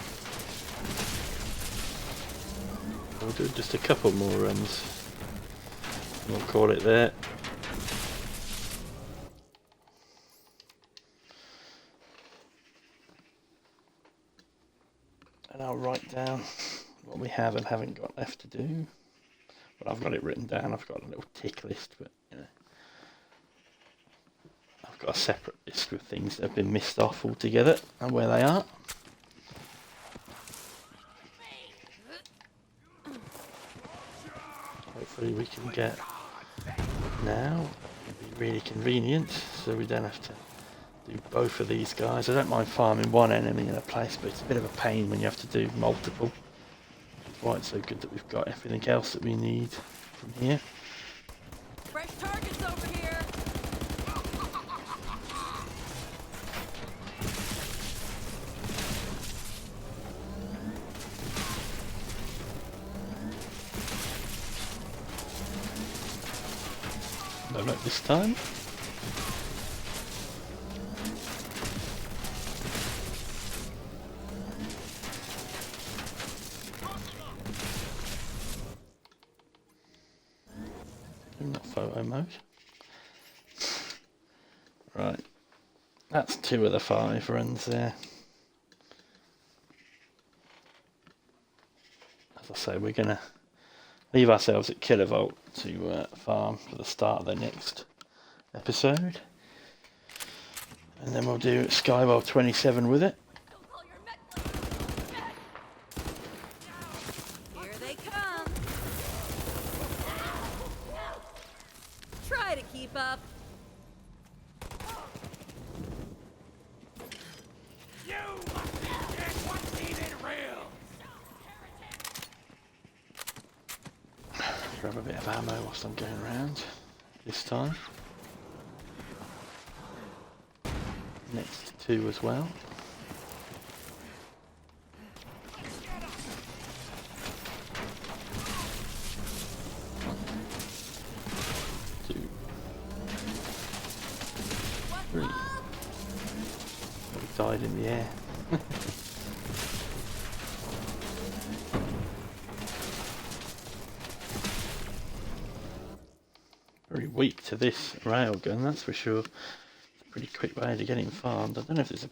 We'll do just a couple more runs. We'll call it there. And I'll write down what we have and haven't got left to do. But I've got it written down. I've got a little tick list, but you know, I've got a separate list with things that have been missed off altogether and where they are. Hopefully we can get now. It'll be really convenient, so we don't have to do both of these guys. I don't mind farming one enemy in a place, but it's a bit of a pain when you have to do multiple. That's why it's so good that we've got everything else that we need from here. Fresh targets over here. No luck this time. Not photo mode. Right, that's 2 of the 5 runs there. As I say, we're gonna leave ourselves at Kilovolt to farm for the start of the next episode, and then we'll do Skywell 27 with it. Here they come. Try to keep up. You must get what's even real. Grab a bit of ammo whilst I'm going around this time. Next 2 as well. Two. 3. We died in the air. Very weak to this railgun, that's for sure. Pretty quick way to get him farmed. I don't know if there's a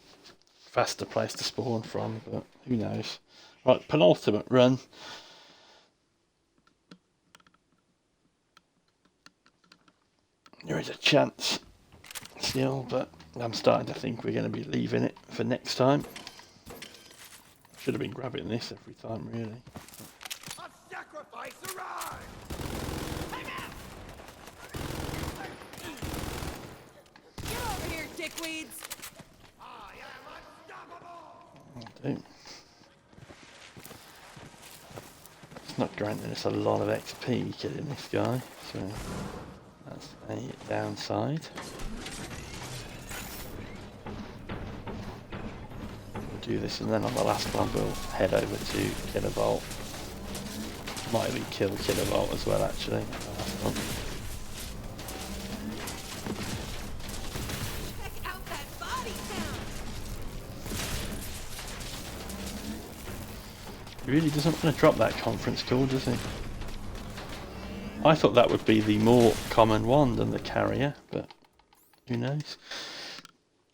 faster place to spawn from, but who knows. Right, penultimate run. There is a chance still, but I'm starting to think we're going to be leaving it for next time. Should have been grabbing this every time, really. A sacrifice arrived. Get over here, dickweeds. I am unstoppable. Do. It's not granting us a lot of XP killing this guy, so that's a downside. We'll do this, and then on the last one we'll head over to Kilovolt. Might even kill Kilovolt as well, actually. The last one. Check out that body count. He really doesn't want to drop that conference call, does he? I thought that would be the more common one than the carrier, but who knows?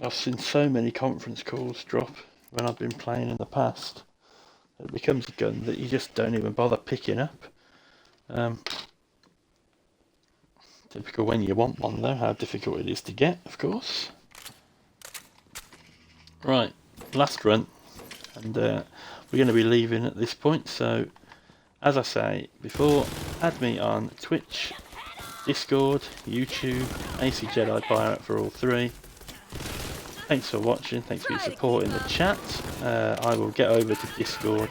I've seen so many conference calls drop when I've been playing in the past. It becomes a gun that you just don't even bother picking up. Typical when you want one though, how difficult it is to get, of course. Right, last run, and we're going to be leaving at this point, so as I say before, add me on Twitch, Discord, YouTube, AC Jedi Pirate for all three. Thanks for watching, thanks for your support in the chat. I will get over to Discord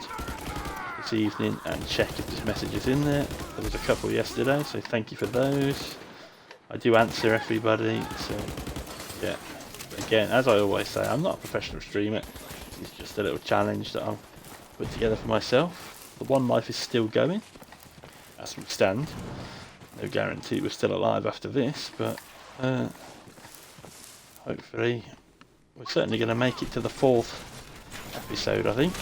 this evening and check if there's messages in there. There was a couple yesterday, so thank you for those. I do answer everybody, so yeah. But again, as I always say, I'm not a professional streamer. It's just a little challenge that I'll put together for myself. The one life is still going, as we stand. No guarantee we're still alive after this, but hopefully we're certainly going to make it to the 4th episode, I think.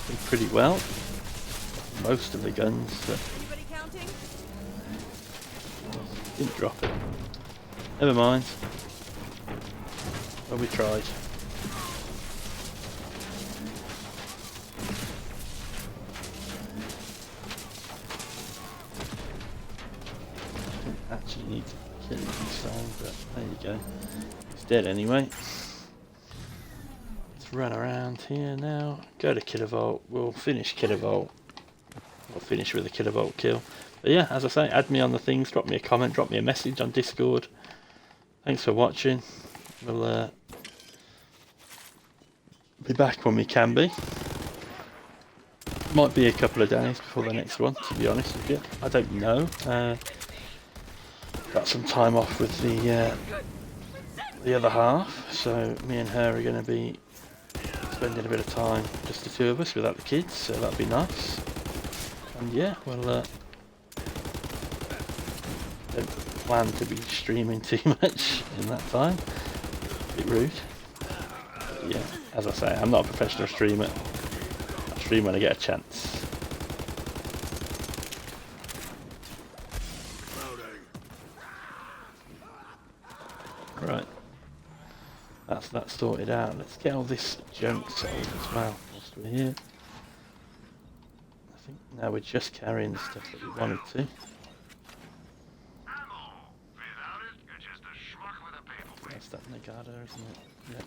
Did pretty well. Most of the guns, but Anybody counting? didn't drop it. Never mind. Well, we tried. Didn't actually need to kill him inside, but there you go. He's dead anyway. Let's run around here now. Go to Kilovolt. We'll finish Kilovolt. We'll finish with a Kilovolt kill. But yeah, as I say, add me on the things, drop me a comment, drop me a message on Discord. Thanks for watching. We'll be back when we can be. Might be a couple of days before the next one, to be honest with you. I don't know. Got some time off with the other half, so me and her are going to be spending a bit of time, just the two of us, without the kids, so that'll be nice. And yeah, well, don't plan to be streaming too much in that time. A bit rude. But yeah, as I say, I'm not a professional streamer. I stream when I get a chance. Right. That's that sorted out. Let's get all this junk sold as well whilst we're here. I think now we're just carrying the stuff that we wanted to. Ammo. Without it, you're just a schmuck with a paperweight. That's that Negada, isn't it? Yeah.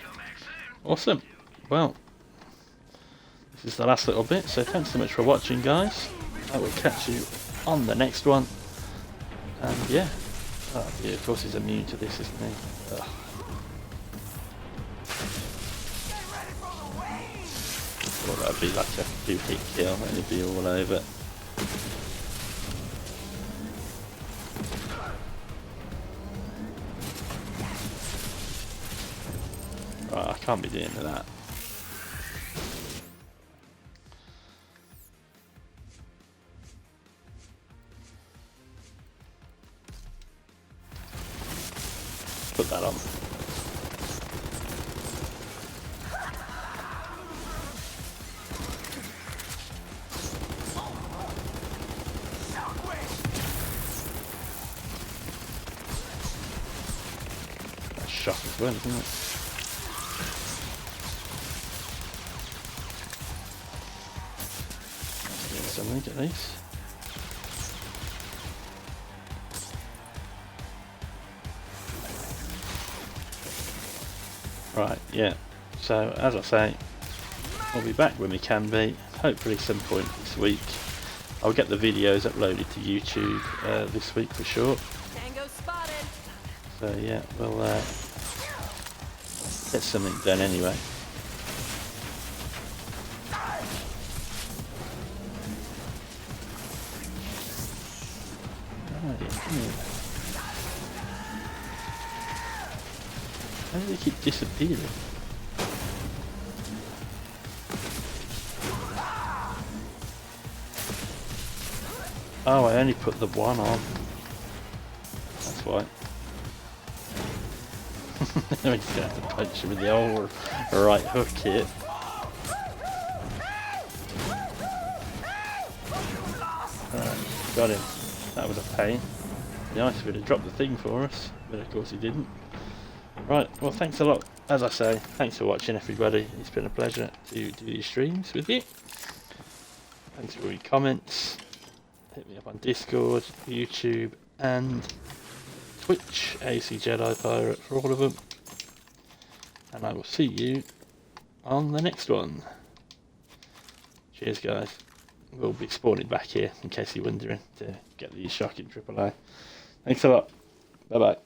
Come back soon. Awesome. Well, this is the last little bit, so thanks so much for watching, guys. I will catch you on the next one. And yeah, yeah, of course he's immune to this, isn't he? Ugh. Well, that'd be like a 2-hit kill, and it'd be all over. Right, I can't be doing that. Put that on. That's shock as well, isn't it? Let's do something at least. Right, yeah. So, as I say, we'll be back when we can be. Hopefully some point this week. I'll get the videos uploaded to YouTube this week for sure. Tango spotted. So yeah, we'll get something done anyway. Right, how do they keep disappearing? Oh, I only put the one on. That's why. I'm just gonna have to punch him with the old right hook here. Alright, got him. That was a pain. Nice if he'd have dropped the thing for us, but of course he didn't. Right, well thanks a lot as I say, thanks for watching, everybody. It's been a pleasure to do these streams with you. Thanks for all your comments. Hit me up on Discord, YouTube, and Twitch, AC Jedi Pirate for all of them. And I will see you on the next one. Cheers, guys. We'll be spawning back here, in case you're wondering, to get these shocking AAA. Thanks a lot. Bye-bye.